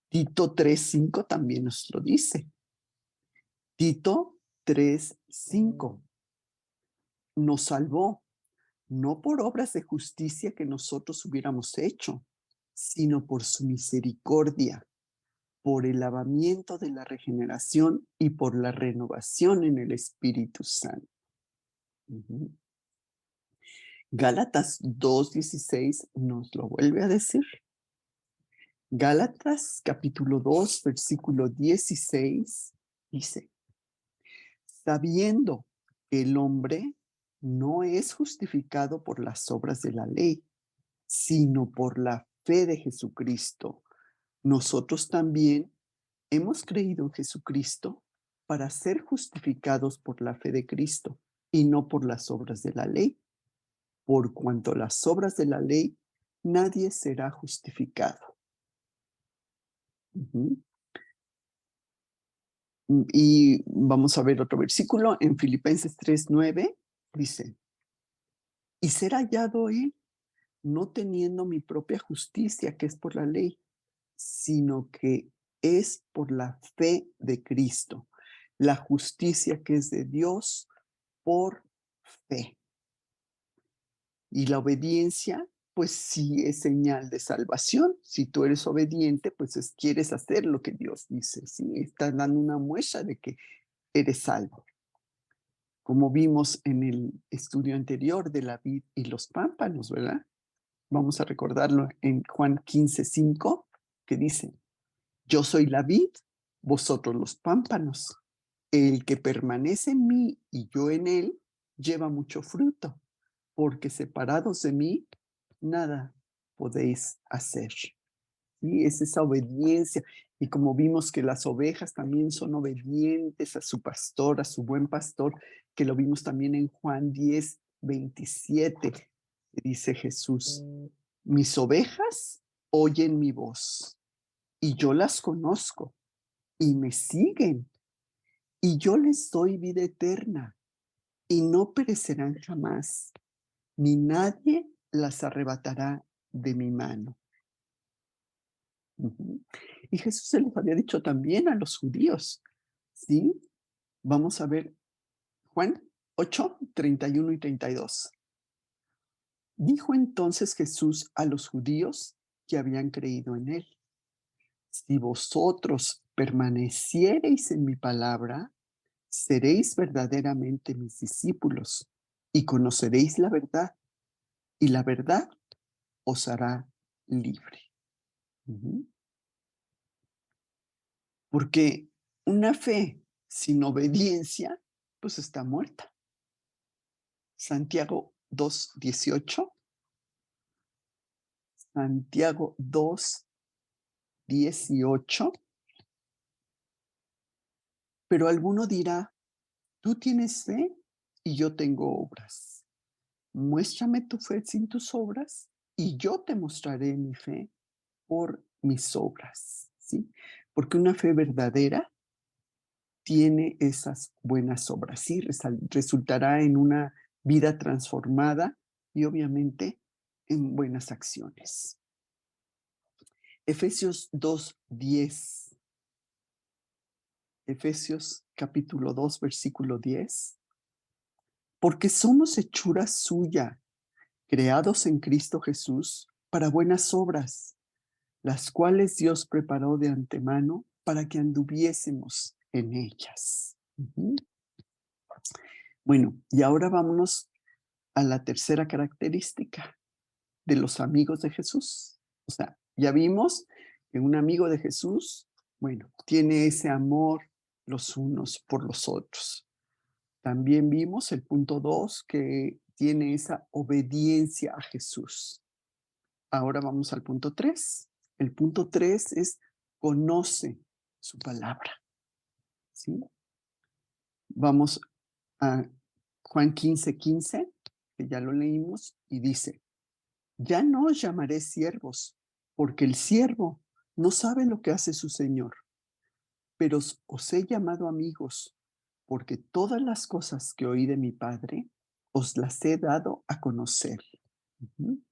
Tito 3:5 también nos lo dice. Tito 3:5 nos salvó, no por obras de justicia que nosotros hubiéramos hecho, sino por su misericordia, por el lavamiento de la regeneración y por la renovación en el Espíritu Santo. Gálatas 2:16 nos lo vuelve a decir. Gálatas capítulo 2, versículo 16 dice: sabiendo que el hombre no es justificado por las obras de la ley, sino por la fe de Jesucristo. Nosotros también hemos creído en Jesucristo para ser justificados por la fe de Cristo y no por las obras de la ley. Por cuanto las obras de la ley, nadie será justificado. Y vamos a ver otro versículo en Filipenses 3:9, dice: y ser hallado él, no teniendo mi propia justicia, que es por la ley, sino que es por la fe de Cristo, la justicia que es de Dios por fe. Y la obediencia, pues sí es señal de salvación. Si tú eres obediente, pues quieres hacer lo que Dios dice, ¿sí? Estás dando una muestra de que eres salvo. Como vimos en el estudio anterior de la vid y los pámpanos, ¿verdad? Vamos a recordarlo en Juan 15:5, que dice: yo soy la vid, vosotros los pámpanos. El que permanece en mí y yo en él, lleva mucho fruto, porque separados de mí, nada podéis hacer. ¿Sí? Es esa obediencia. Y como vimos que las ovejas también son obedientes a su pastor, a su buen pastor, que lo vimos también en Juan 10:27, dice Jesús: mis ovejas oyen mi voz y yo las conozco y me siguen, y yo les doy vida eterna y no perecerán jamás, ni nadie las arrebatará de mi mano. Y Jesús se los había dicho también a los judíos, ¿sí? Vamos a ver Juan 8:31 y 32. Dijo entonces Jesús a los judíos que habían creído en él: si vosotros permaneciereis en mi palabra, seréis verdaderamente mis discípulos y conoceréis la verdad, y la verdad os hará libre. Porque una fe sin obediencia, pues está muerta. Santiago 2:18. Santiago 2:18. Pero alguno dirá: tú tienes fe y yo tengo obras. Muéstrame tu fe sin tus obras y yo te mostraré mi fe por mis obras, ¿sí? Porque una fe verdadera tiene esas buenas obras, ¿sí? Resultará en una vida transformada y obviamente en buenas acciones. Efesios 2:10. Efesios capítulo 2, versículo 10. Porque somos hechura suya, creados en Cristo Jesús para buenas obras, las cuales Dios preparó de antemano para que anduviésemos en ellas. Ujú. Bueno, y ahora vámonos a la tercera característica de los amigos de Jesús. O sea, ya vimos que un amigo de Jesús, bueno, tiene ese amor los unos por los otros. También vimos el punto 2 que tiene esa obediencia a Jesús. Ahora vamos al punto 3. El punto 3 es conoce su palabra, ¿sí? Vamos a Juan 15:15, que ya lo leímos, y dice, ya no os llamaré siervos, porque el siervo no sabe lo que hace su señor, pero os he llamado amigos, porque todas las cosas que oí de mi Padre os las he dado a conocer. Ujú.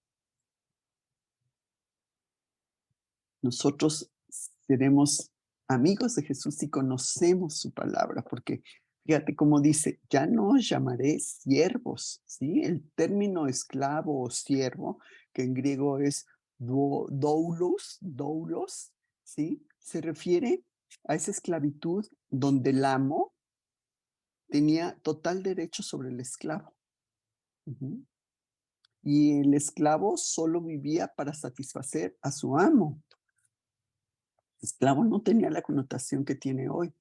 Nosotros seremos amigos de Jesús si conocemos su palabra, porque fíjate cómo dice, ya no os llamaré siervos, ¿sí? El término esclavo o siervo, que en griego es doulos, ¿sí? Se refiere a esa esclavitud donde el amo tenía total derecho sobre el esclavo. Ujú. Y el esclavo solo vivía para satisfacer a su amo. Esclavo no tenía la connotación que tiene hoy,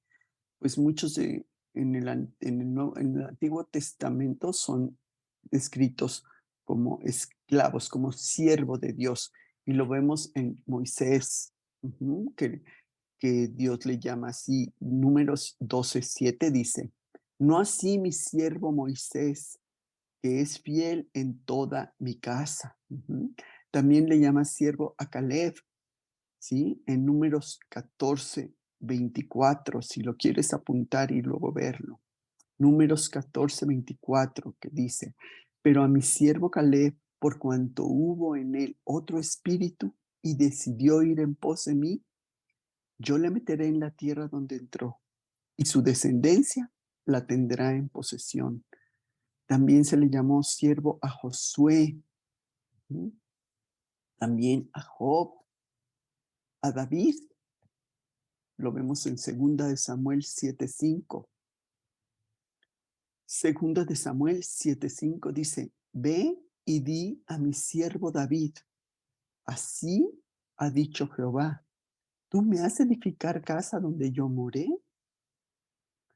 pues muchos en el Antiguo Testamento son descritos como esclavos, como siervo de Dios, y lo vemos en Moisés, ujú, que Dios le llama así. Números 12:7 dice, no así mi siervo Moisés, que es fiel en toda mi casa. Ujú. También le llama siervo a Caleb, ¿sí? En Números 14:24, si lo quieres apuntar y luego verlo. Números 14:24, que dice, pero a mi siervo Caleb, por cuanto hubo en él otro espíritu y decidió ir en pos de mí, yo le meteré en la tierra donde entró, y su descendencia la tendrá en posesión. También se le llamó siervo a Josué, ¿sí? También a Job, a David. Lo vemos en 2 de Samuel 7:5. Segunda de Samuel 7:5 dice, ve y di a mi siervo David, así ha dicho Jehová, ¿tú me has de edificar casa donde yo moré?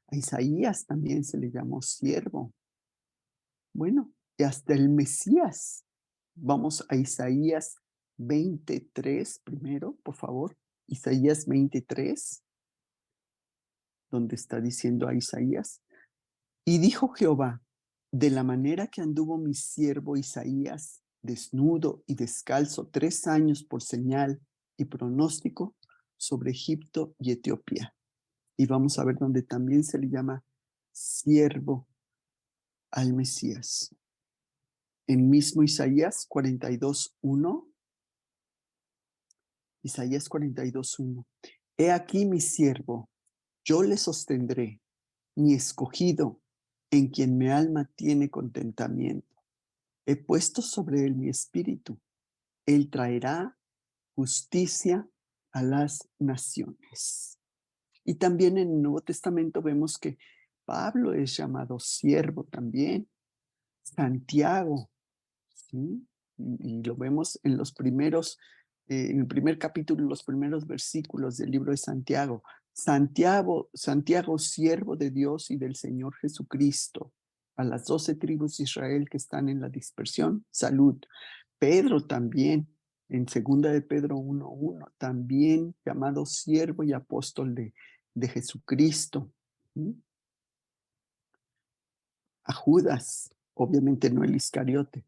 A Isaías también se le llamó siervo. Bueno, y hasta el Mesías. Vamos a Isaías 23 primero, por favor. Isaías 23, donde está diciendo a Isaías, y dijo Jehová, de la manera que anduvo mi siervo Isaías, desnudo y descalzo 3 años por señal y pronóstico sobre Egipto y Etiopía. Y vamos a ver donde también se le llama siervo al Mesías. En mismo Isaías 42:1, Isaías 42:1. He aquí mi siervo, yo le sostendré, mi escogido, en quien mi alma tiene contentamiento. He puesto sobre él mi espíritu. Él traerá justicia a las naciones. Y también en el Nuevo Testamento vemos que Pablo es llamado siervo también, Santiago, ¿sí? Y lo vemos en los primeros, en el primer capítulo, los primeros versículos del libro de Santiago. Santiago, siervo de Dios y del Señor Jesucristo, a las 12 tribus de Israel que están en la dispersión, salud. Pedro también, en segunda de Pedro 1:1, también llamado siervo y apóstol de Jesucristo. ¿Sí? A Judas, obviamente no el Iscariote.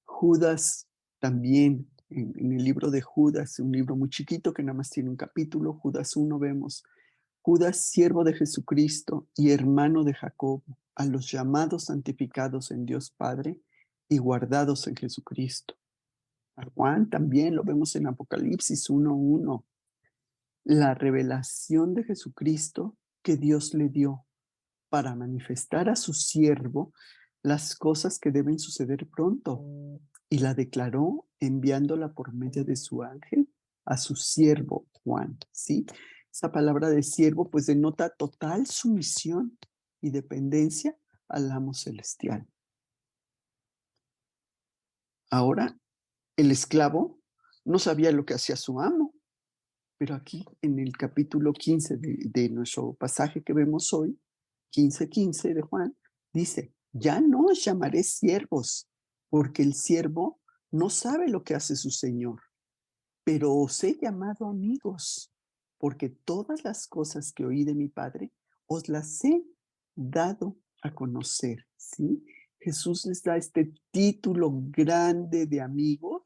Judas también, en el libro de Judas, un libro muy chiquito que nada más tiene un capítulo, Judas 1 vemos, Judas, siervo de Jesucristo y hermano de Jacobo, a los llamados santificados en Dios Padre y guardados en Jesucristo. A Juan también lo vemos en Apocalipsis 1:1, la revelación de Jesucristo que Dios le dio para manifestar a su siervo las cosas que deben suceder pronto, y la declaró enviándola por medio de su ángel a su siervo Juan, ¿sí? Esa palabra de siervo pues denota total sumisión y dependencia al amo celestial. Ahora, el esclavo no sabía lo que hacía su amo, pero aquí en el capítulo 15 de nuestro pasaje que vemos hoy, 15:15 de Juan, dice, ya no os llamaré siervos, porque el siervo no sabe lo que hace su señor, pero os he llamado amigos, porque todas las cosas que oí de mi Padre os las he dado a conocer, ¿sí? Jesús les da este título grande de amigo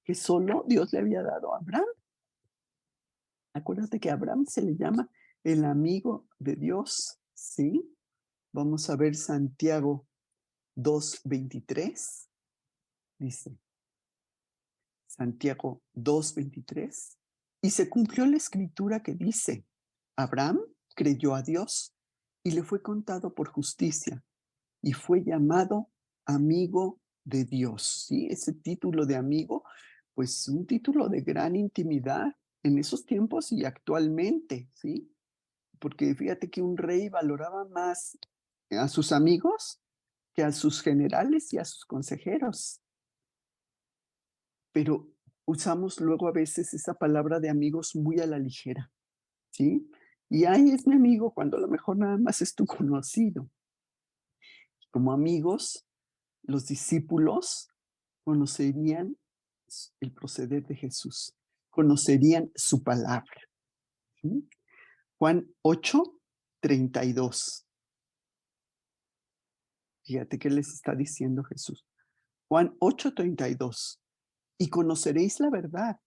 que solo Dios le había dado a Abraham. Acuérdate que a Abraham se le llama el amigo de Dios, ¿sí? Vamos a ver Santiago 2:23, dice Santiago 2:23, y se cumplió la escritura que dice, Abraham creyó a Dios y le fue contado por justicia y fue llamado amigo de Dios, ¿sí? Ese título de amigo, pues un título de gran intimidad en esos tiempos y actualmente, ¿sí? Porque fíjate que un rey valoraba más a sus amigos que a sus generales y a sus consejeros. Pero usamos luego a veces esa palabra de amigos muy a la ligera, ¿sí? Y ahí es mi amigo cuando a lo mejor nada más es tu conocido. Como amigos, los discípulos conocerían el proceder de Jesús, conocerían su palabra. ¿Sí? Juan 8:32. Fíjate qué les está diciendo Jesús. Juan 8:32. Y conoceréis la verdad,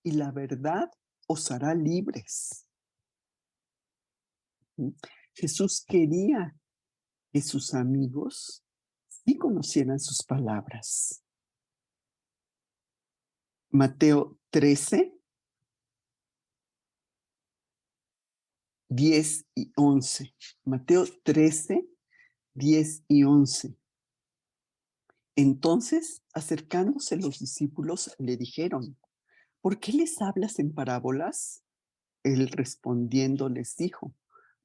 y la verdad os hará libres. ¿Sí? Jesús quería que sus amigos sí conocieran sus palabras. Mateo 13, 10 y 11. Mateo 13, 10 y 11. Entonces, acercándose los discípulos, le dijeron, ¿por qué les hablas en parábolas? Él respondiendo les dijo,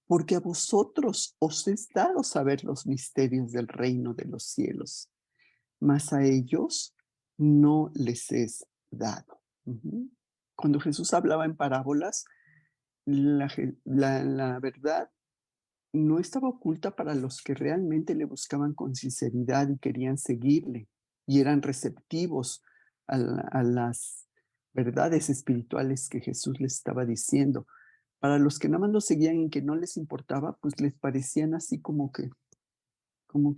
porque a vosotros os es dado saber los misterios del reino de los cielos, mas a ellos no les es dado. Ujú. Cuando Jesús hablaba en parábolas, la verdad no estaba oculta para los que realmente le buscaban con sinceridad y querían seguirle y eran receptivos a las verdades espirituales que Jesús les estaba diciendo. Para los que nada más lo seguían y que no les importaba, pues les parecían así como que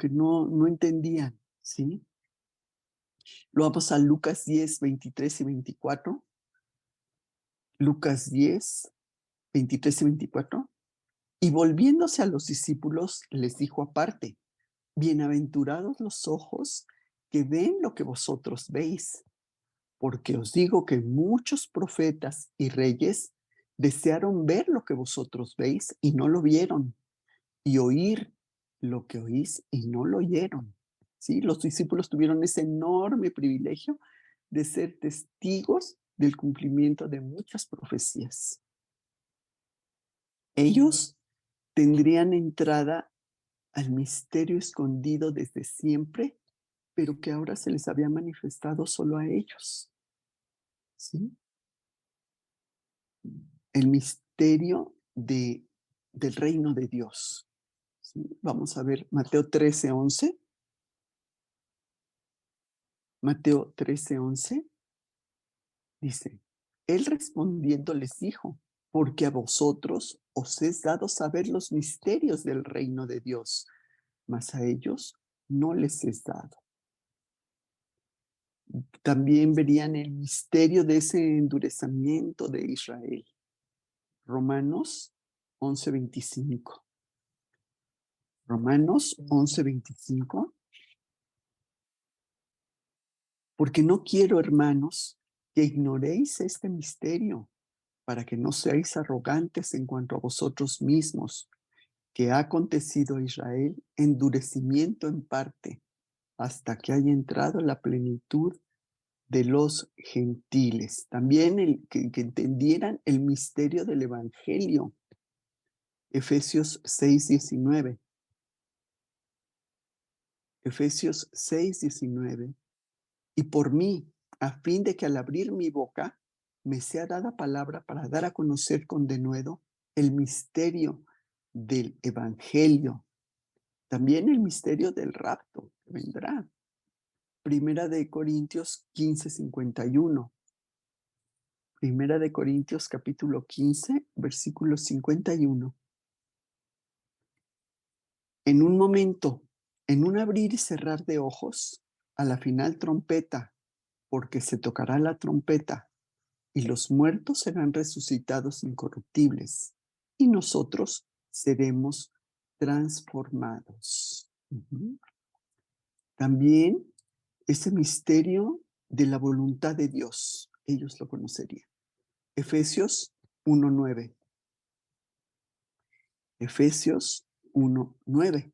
no entendían, ¿sí? Lo vamos a Lucas 10, 23 y 24. Lucas 10, 23 y 24. Y volviéndose a los discípulos, les dijo aparte, bienaventurados los ojos que ven lo que vosotros veis, porque os digo que muchos profetas y reyes desearon ver lo que vosotros veis y no lo vieron, y oír lo que oís y no lo oyeron. ¿Sí? Los discípulos tuvieron ese enorme privilegio de ser testigos del cumplimiento de muchas profecías. Ellos tendrían entrada al misterio escondido desde siempre, pero que ahora se les había manifestado solo a ellos. ¿Sí? El misterio del reino de Dios. ¿Sí? Vamos a ver Mateo 13:11. Mateo 13:11 dice, él respondiendo les dijo, porque a vosotros os es dado saber los misterios del reino de Dios, mas a ellos no les es dado. También verían el misterio de ese endurecimiento de Israel. Romanos 11:25. Romanos 11:25. Porque no quiero, hermanos, que ignoréis este misterio, para que no seáis arrogantes en cuanto a vosotros mismos, que ha acontecido a Israel endurecimiento en parte, hasta que haya entrado la plenitud de los gentiles. También que entendieran el misterio del evangelio. Efesios 6:19. Efesios 6:19. Y por mí, a fin de que al abrir mi boca me sea dada palabra para dar a conocer con denuedo el misterio del evangelio. También el misterio del rapto que vendrá. Primera de Corintios 15:51. Primera de Corintios capítulo 15, versículo 51. En un momento, en un abrir y cerrar de ojos, a la final trompeta, porque se tocará la trompeta, y los muertos serán resucitados incorruptibles, y nosotros seremos transformados. También ese misterio de la voluntad de Dios, ellos lo conocerían. Efesios 1:9. Efesios 1:9.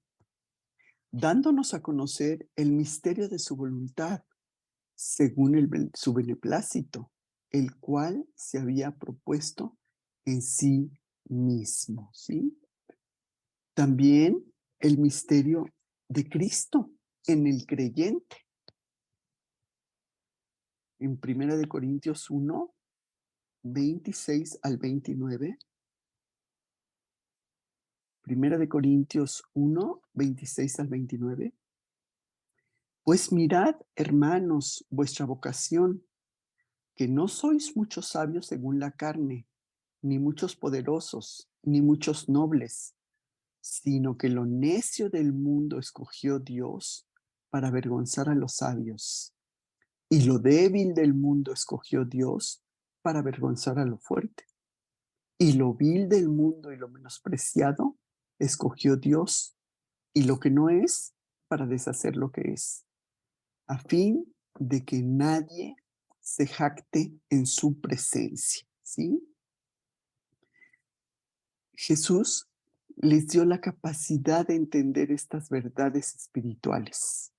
Dándonos a conocer el misterio de su voluntad, según su beneplácito, el cual se había propuesto en sí mismo, ¿sí? También el misterio de Cristo en el creyente. En Primera de Corintios 1, 26 al 29. Primera de Corintios 1, 26 al 29. Pues mirad, hermanos, vuestra vocación, que no sois muchos sabios según la carne, ni muchos poderosos, ni muchos nobles, sino que lo necio del mundo escogió Dios para avergonzar a los sabios, y lo débil del mundo escogió Dios para avergonzar a lo fuerte, y lo vil del mundo y lo menospreciado escogió Dios, y lo que no es para deshacer lo que es, a fin de que nadie se jacte en su presencia, ¿sí? Jesús les dio la capacidad de entender estas verdades espirituales,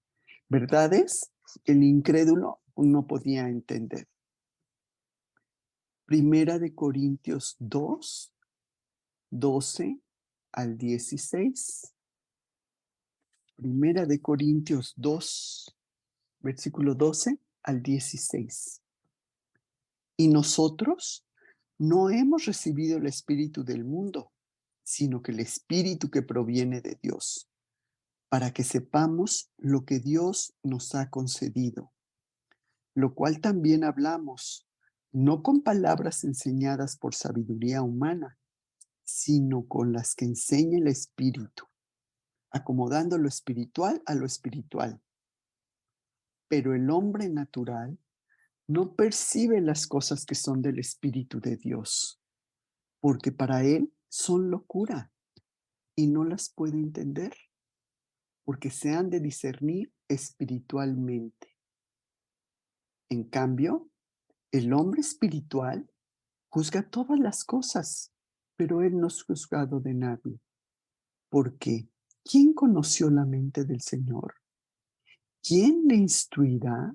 verdades que el incrédulo no podía entender. Primera de Corintios 2, 12 al 16. Primera de Corintios 2, versículo 12 al 16. Y nosotros no hemos recibido el espíritu del mundo, sino que el espíritu que proviene de Dios, para que sepamos lo que Dios nos ha concedido, lo cual también hablamos, no con palabras enseñadas por sabiduría humana, sino con las que enseña el Espíritu, acomodando lo espiritual a lo espiritual. Pero el hombre natural no percibe las cosas que son del Espíritu de Dios, porque para él son locura y no las puede entender, porque se han de discernir espiritualmente. En cambio, el hombre espiritual juzga todas las cosas, pero él no es juzgado de nadie. Porque ¿quién conoció la mente del Señor? ¿Quién le instruirá?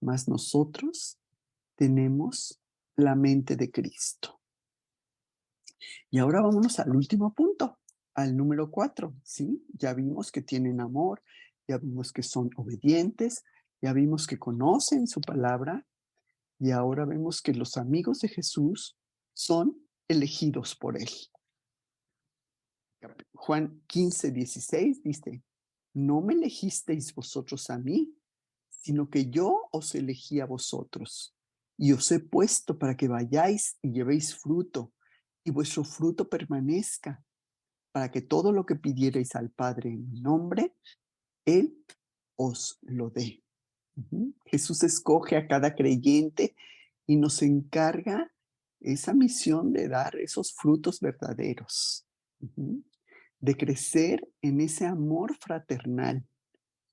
Mas nosotros tenemos la mente de Cristo. Y ahora vámonos al último punto, al número 4, ¿sí? Ya vimos que tienen amor, ya vimos que son obedientes, ya vimos que conocen su palabra, y ahora vemos que los amigos de Jesús son elegidos por él. Juan 15:16 dice, no me elegisteis vosotros a mí, sino que yo os elegí a vosotros, y os he puesto para que vayáis y llevéis fruto, y vuestro fruto permanezca, para que todo lo que pidierais al Padre en mi nombre, Él os lo dé. Jesús escoge a cada creyente y nos encarga esa misión de dar esos frutos verdaderos, de crecer en ese amor fraternal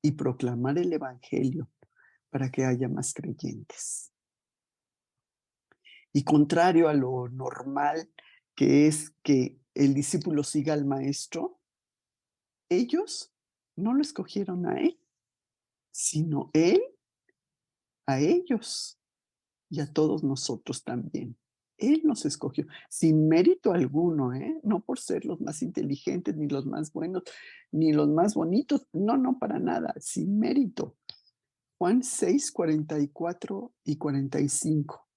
y proclamar el Evangelio para que haya más creyentes. Y contrario a lo normal, que es que el discípulo siga al maestro, ellos no lo escogieron a él, sino él a ellos y a todos nosotros también. Él nos escogió sin mérito alguno, ¿eh? No por ser los más inteligentes, ni los más buenos, ni los más bonitos. No, no, para nada, sin mérito. Juan 6, 44 y 45.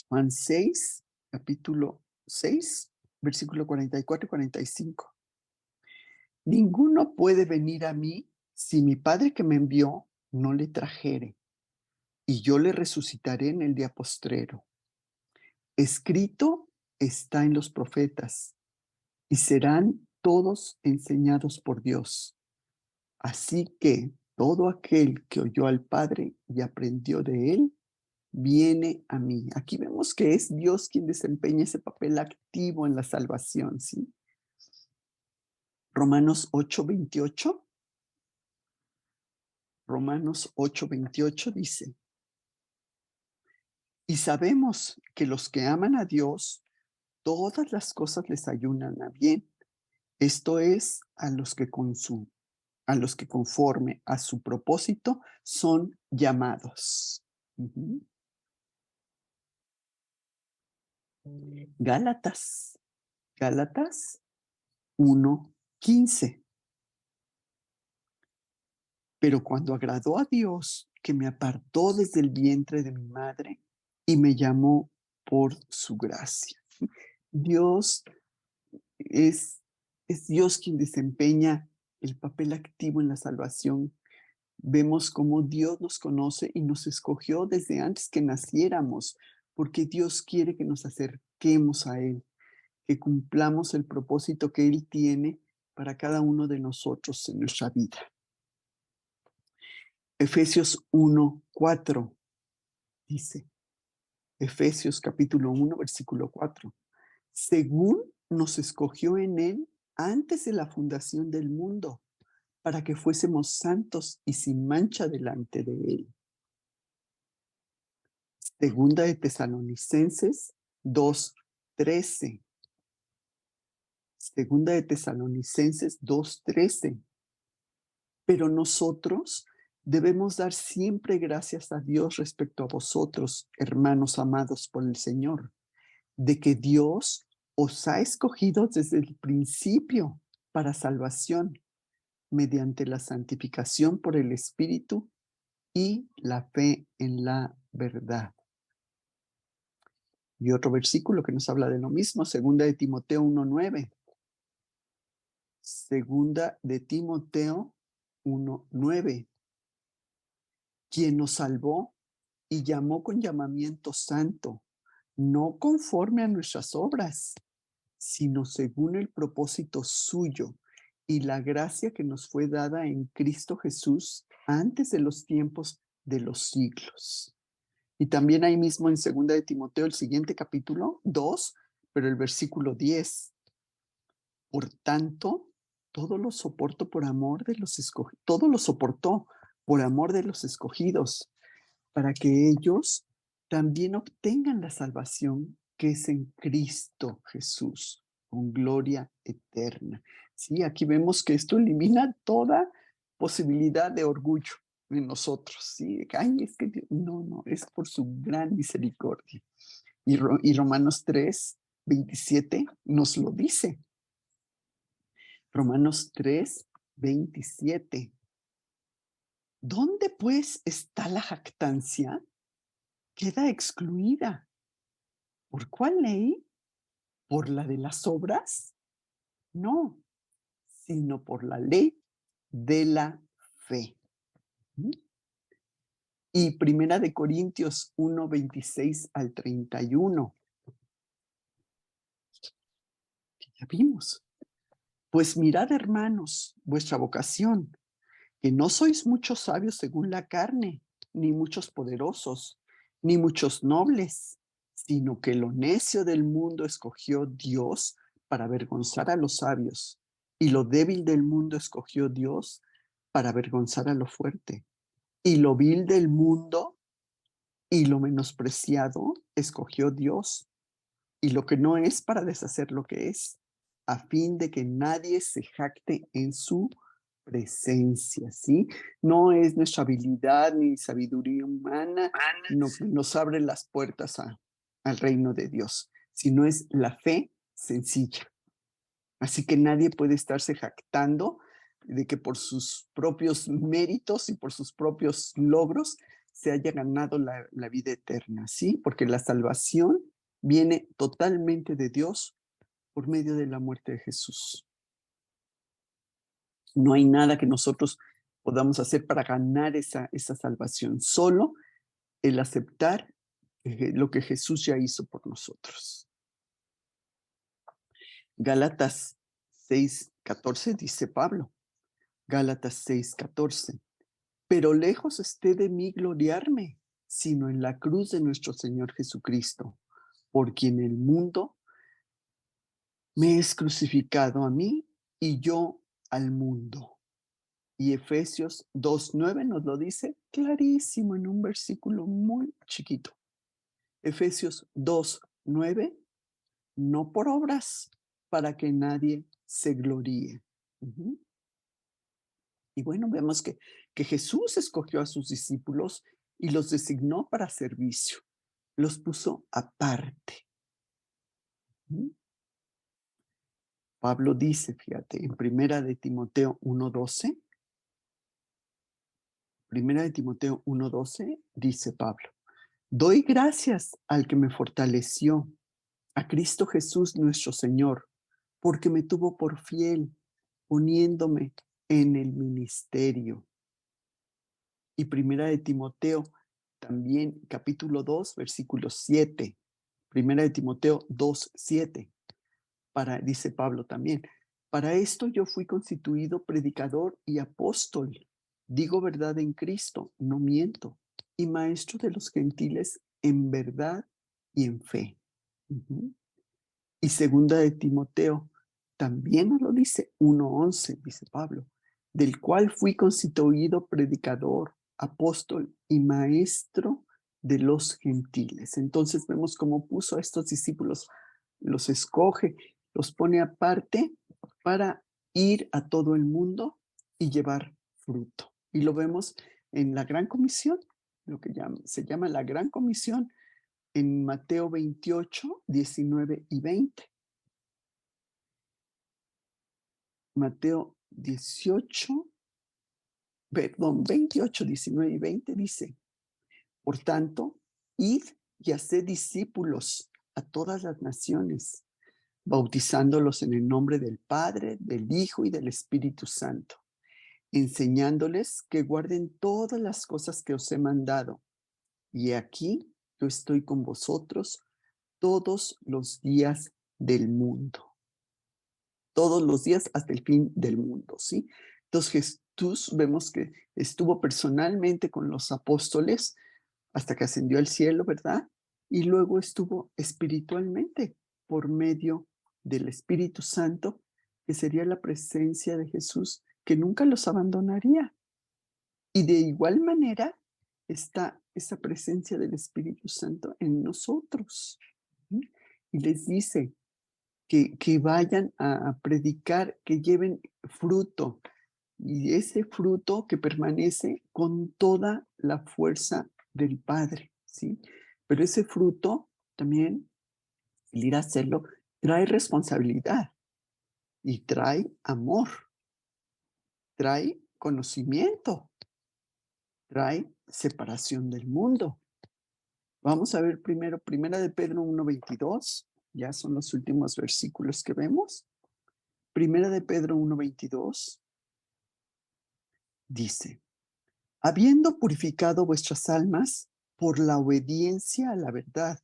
Juan 6, capítulo 6, versículo 44 y 45. Ninguno puede venir a mí si mi Padre que me envió no le trajere, y yo le resucitaré en el día postrero. Escrito está en los profetas, y serán todos enseñados por Dios. Así que todo aquel que oyó al Padre y aprendió de él, viene a mí. Aquí vemos que es Dios quien desempeña ese papel activo en la salvación, ¿sí? Romanos 8:28. Romanos 8:28 dice, y sabemos que los que aman a Dios, todas las cosas les ayunan a bien. Esto es, a los que conforme a su propósito son llamados. Ujú. Gálatas, Gálatas 1:15. Pero cuando agradó a Dios, que me apartó desde el vientre de mi madre y me llamó por su gracia. Dios es, es Dios quien desempeña el papel activo en la salvación. Vemos cómo Dios nos conoce y nos escogió desde antes que naciéramos, porque Dios quiere que nos acerquemos a Él, que cumplamos el propósito que Él tiene para cada uno de nosotros en nuestra vida. Efesios 1:4 dice, Efesios capítulo 1, versículo 4, según nos escogió en Él antes de la fundación del mundo, para que fuésemos santos y sin mancha delante de Él. Segunda de Tesalonicenses 2:13. Segunda de Tesalonicenses 2:13. Pero nosotros debemos dar siempre gracias a Dios respecto a vosotros, hermanos amados por el Señor, de que Dios os ha escogido desde el principio para salvación, mediante la santificación por el Espíritu y la fe en la verdad. Y otro versículo que nos habla de lo mismo, segunda de Timoteo 1:9. Segunda de Timoteo 1:9. Quien nos salvó y llamó con llamamiento santo, no conforme a nuestras obras, sino según el propósito suyo y la gracia que nos fue dada en Cristo Jesús antes de los tiempos de los siglos. Y también ahí mismo en segunda de Timoteo, el siguiente capítulo 2, pero el versículo 10. Por tanto, todo lo soporto por amor de los escogidos, todo lo soportó por amor de los escogidos, para que ellos también obtengan la salvación que es en Cristo Jesús, con gloria eterna. Sí, aquí vemos que esto elimina toda posibilidad de orgullo en nosotros. Sí, ay, es que no, es por su gran misericordia. Y Romanos 3:27 nos lo dice. Romanos 3:27. ¿Dónde pues está la jactancia? Queda excluida. ¿Por cuál ley? ¿Por la de las obras? No, sino por la ley de la fe. Y Primera de Corintios 1:26 al 31. Ya vimos. Pues mirad, hermanos, vuestra vocación, que no sois muchos sabios según la carne, ni muchos poderosos, ni muchos nobles, sino que lo necio del mundo escogió Dios para avergonzar a los sabios, y lo débil del mundo escogió Dios para avergonzar a lo fuerte, y lo vil del mundo y lo menospreciado escogió Dios, y lo que no es para deshacer lo que es, a fin de que nadie se jacte en su presencia, ¿sí? No es nuestra habilidad ni sabiduría humana lo que nos abre las puertas al reino de Dios, sino es la fe sencilla. Así que nadie puede estarse jactando de que por sus propios méritos y por sus propios logros se haya ganado la vida eterna, ¿sí? Porque la salvación viene totalmente de Dios por medio de la muerte de Jesús. No hay nada que nosotros podamos hacer para ganar esa salvación, solo el aceptar lo que Jesús ya hizo por nosotros. Gálatas 6:14 dice Pablo, Gálatas 6:14, pero lejos esté de mí gloriarme, sino en la cruz de nuestro Señor Jesucristo, por quien el mundo me es crucificado a mí y yo al mundo. Y Efesios 2:9 nos lo dice clarísimo en un versículo muy chiquito. Efesios 2:9, no por obras, para que nadie se gloríe. Uh-huh. Y bueno, vemos que Jesús escogió a sus discípulos y los designó para servicio. Los puso aparte. Uh-huh. Pablo dice, fíjate, en Primera de Timoteo 1:12, Primera de Timoteo 1:12, dice Pablo, doy gracias al que me fortaleció, a Cristo Jesús nuestro Señor, porque me tuvo por fiel, poniéndome en el ministerio. Y Primera de Timoteo, también capítulo 2, versículo 7. Primera de Timoteo 2:7. Dice Pablo también, para esto yo fui constituido predicador y apóstol. Digo verdad en Cristo, no miento, y maestro de los gentiles en verdad y en fe. Uh-huh. Y segunda de Timoteo también nos lo dice, 1:11, dice Pablo, del cual fui constituido predicador, apóstol y maestro de los gentiles. Entonces vemos cómo puso a estos discípulos, los escoge, los pone aparte para ir a todo el mundo y llevar fruto. Y lo vemos en la Gran Comisión, lo que se llama la Gran Comisión, en Mateo 28, 19 y 20. Mateo 28, 19 y 20 dice, por tanto, id y haced discípulos a todas las naciones, bautizándolos en el nombre del Padre, del Hijo y del Espíritu Santo, enseñándoles que guarden todas las cosas que os he mandado. Y aquí yo estoy con vosotros todos los días del mundo. Todos los días hasta el fin del mundo, ¿sí? Entonces Jesús vemos que estuvo personalmente con los apóstoles hasta que ascendió al cielo, ¿verdad? Y luego estuvo espiritualmente por medio del Espíritu Santo, que sería la presencia de Jesús, que nunca los abandonaría. Y de igual manera está esa presencia del Espíritu Santo en nosotros. ¿Sí? Y les dice que vayan a predicar, que lleven fruto, y ese fruto que permanece con toda la fuerza del Padre, ¿sí? Pero ese fruto también, el ir a hacerlo, trae responsabilidad y trae amor, trae conocimiento, trae separación del mundo. Vamos a ver primero, Primera de Pedro 1:22, ya son los últimos versículos que vemos. Primera de Pedro 1:22 dice, habiendo purificado vuestras almas por la obediencia a la verdad,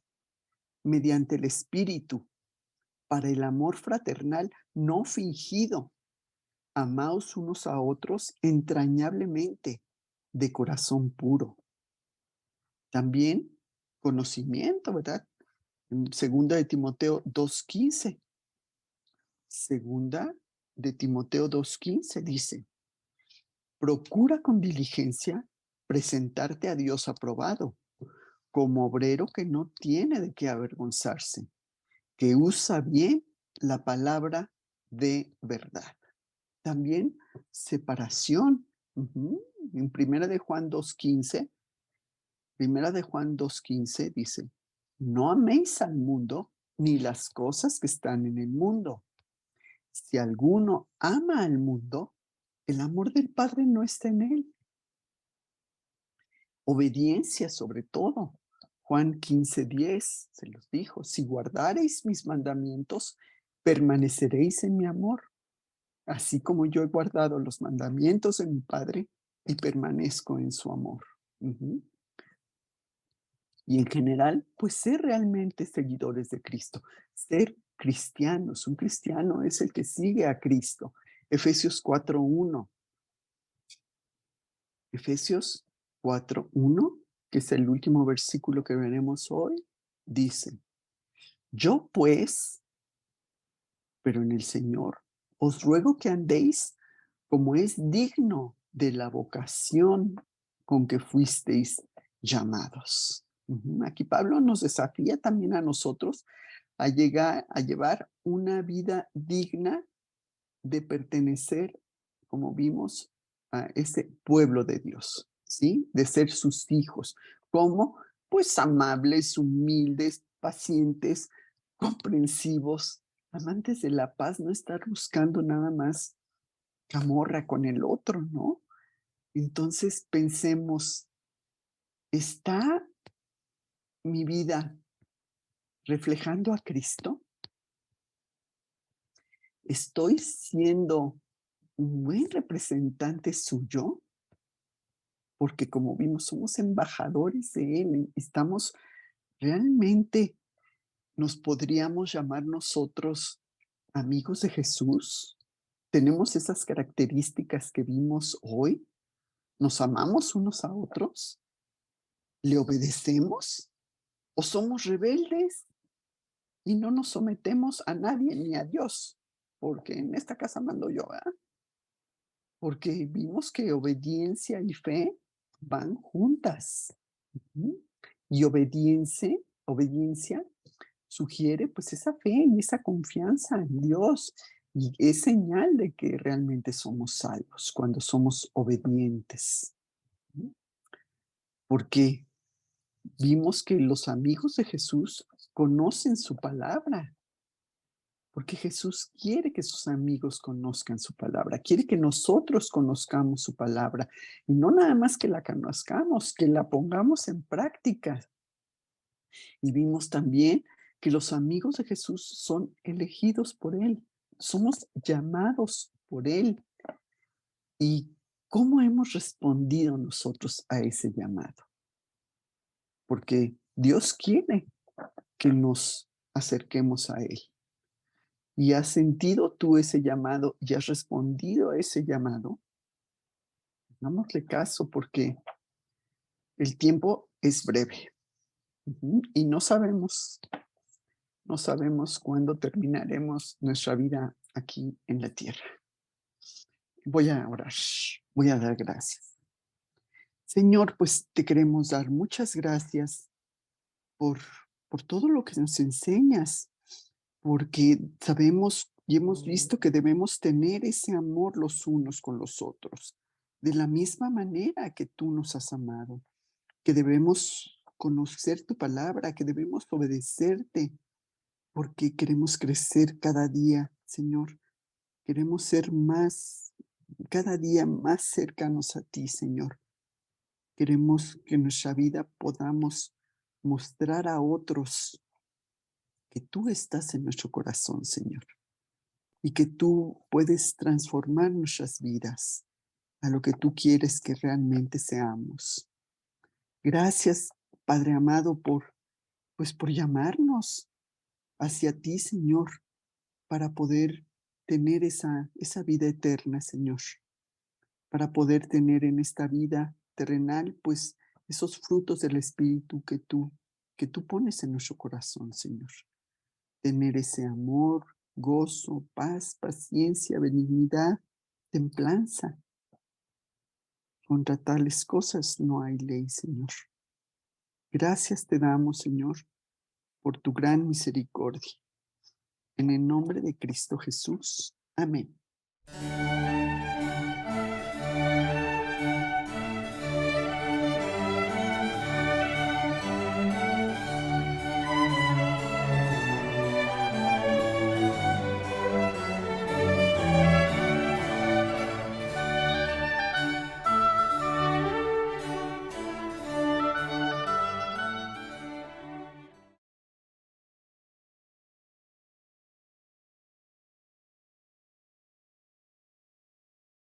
mediante el Espíritu, para el amor fraternal no fingido, amaos unos a otros entrañablemente, de corazón puro. También conocimiento, ¿verdad? En Segunda de Timoteo 2:15. Segunda de Timoteo 2:15 dice, procura con diligencia presentarte a Dios aprobado, como obrero que no tiene de qué avergonzarse, que usa bien la palabra de verdad. También separación. En Primera de Juan 2:15 dice, no améis al mundo ni las cosas que están en el mundo. Si alguno ama al mundo, el amor del Padre no está en él. Obediencia sobre todo. Juan 15:10 se los dijo, si guardareis mis mandamientos, permaneceréis en mi amor, así como yo he guardado los mandamientos de mi Padre y permanezco en su amor. Y en general, pues ser realmente seguidores de Cristo, ser cristianos. Un cristiano es el que sigue a Cristo. Efesios 4:1. Efesios 4:1, que es el último versículo que veremos hoy, dice, yo pues, pero en el Señor, os ruego que andéis como es digno de la vocación con que fuisteis llamados. Aquí Pablo nos desafía también a nosotros a llevar una vida digna de pertenecer, como vimos, a ese pueblo de Dios, ¿sí? De ser sus hijos, como pues amables, humildes, pacientes, comprensivos, amantes de la paz, no estar buscando nada más camorra con el otro, ¿no? Entonces pensemos, ¿está mi vida reflejando a Cristo? ¿Estoy siendo un buen representante suyo? Porque como vimos, somos embajadores de Él. Estamos realmente, nos podríamos llamar nosotros amigos de Jesús. ¿Tenemos esas características que vimos hoy? ¿Nos amamos unos a otros? ¿Le obedecemos? ¿O somos rebeldes y no nos sometemos a nadie ni a Dios? Porque en esta casa mando yo, ¿verdad? Porque vimos que obediencia y fe van juntas. Y obediencia sugiere pues esa fe y esa confianza en Dios. Y es señal de que realmente somos salvos cuando somos obedientes. Porque vimos que los amigos de Jesús conocen su palabra. Porque Jesús quiere que sus amigos conozcan su palabra, quiere que nosotros conozcamos su palabra. Y no nada más que la conozcamos, que la pongamos en práctica. Y vimos también que los amigos de Jesús son elegidos por Él, somos llamados por Él. ¿Y cómo hemos respondido nosotros a ese llamado? Porque Dios quiere que nos acerquemos a Él. ¿Y has sentido tú ese llamado y has respondido a ese llamado? Dámosle caso porque el tiempo es breve. Y no sabemos cuándo terminaremos nuestra vida aquí en la tierra. Voy a orar, voy a dar gracias. Señor, pues te queremos dar muchas gracias por, por todo lo que nos enseñas, porque sabemos y hemos visto que debemos tener ese amor los unos con los otros, de la misma manera que tú nos has amado, que debemos conocer tu palabra, que debemos obedecerte, porque queremos crecer cada día, Señor. Queremos ser cada día más cercanos a ti, Señor. Queremos que en nuestra vida podamos mostrar a otros que tú estás en nuestro corazón, Señor, y que tú puedes transformar nuestras vidas a lo que tú quieres que realmente seamos. Gracias, Padre amado, por llamarnos hacia ti, Señor, para poder tener esa vida eterna, Señor, para poder tener en esta vida terrenal, pues esos frutos del Espíritu que tú pones en nuestro corazón, Señor. Tener ese amor, gozo, paz, paciencia, benignidad, templanza. Contra tales cosas no hay ley, Señor. Gracias te damos, Señor, por tu gran misericordia. En el nombre de Cristo Jesús. Amén.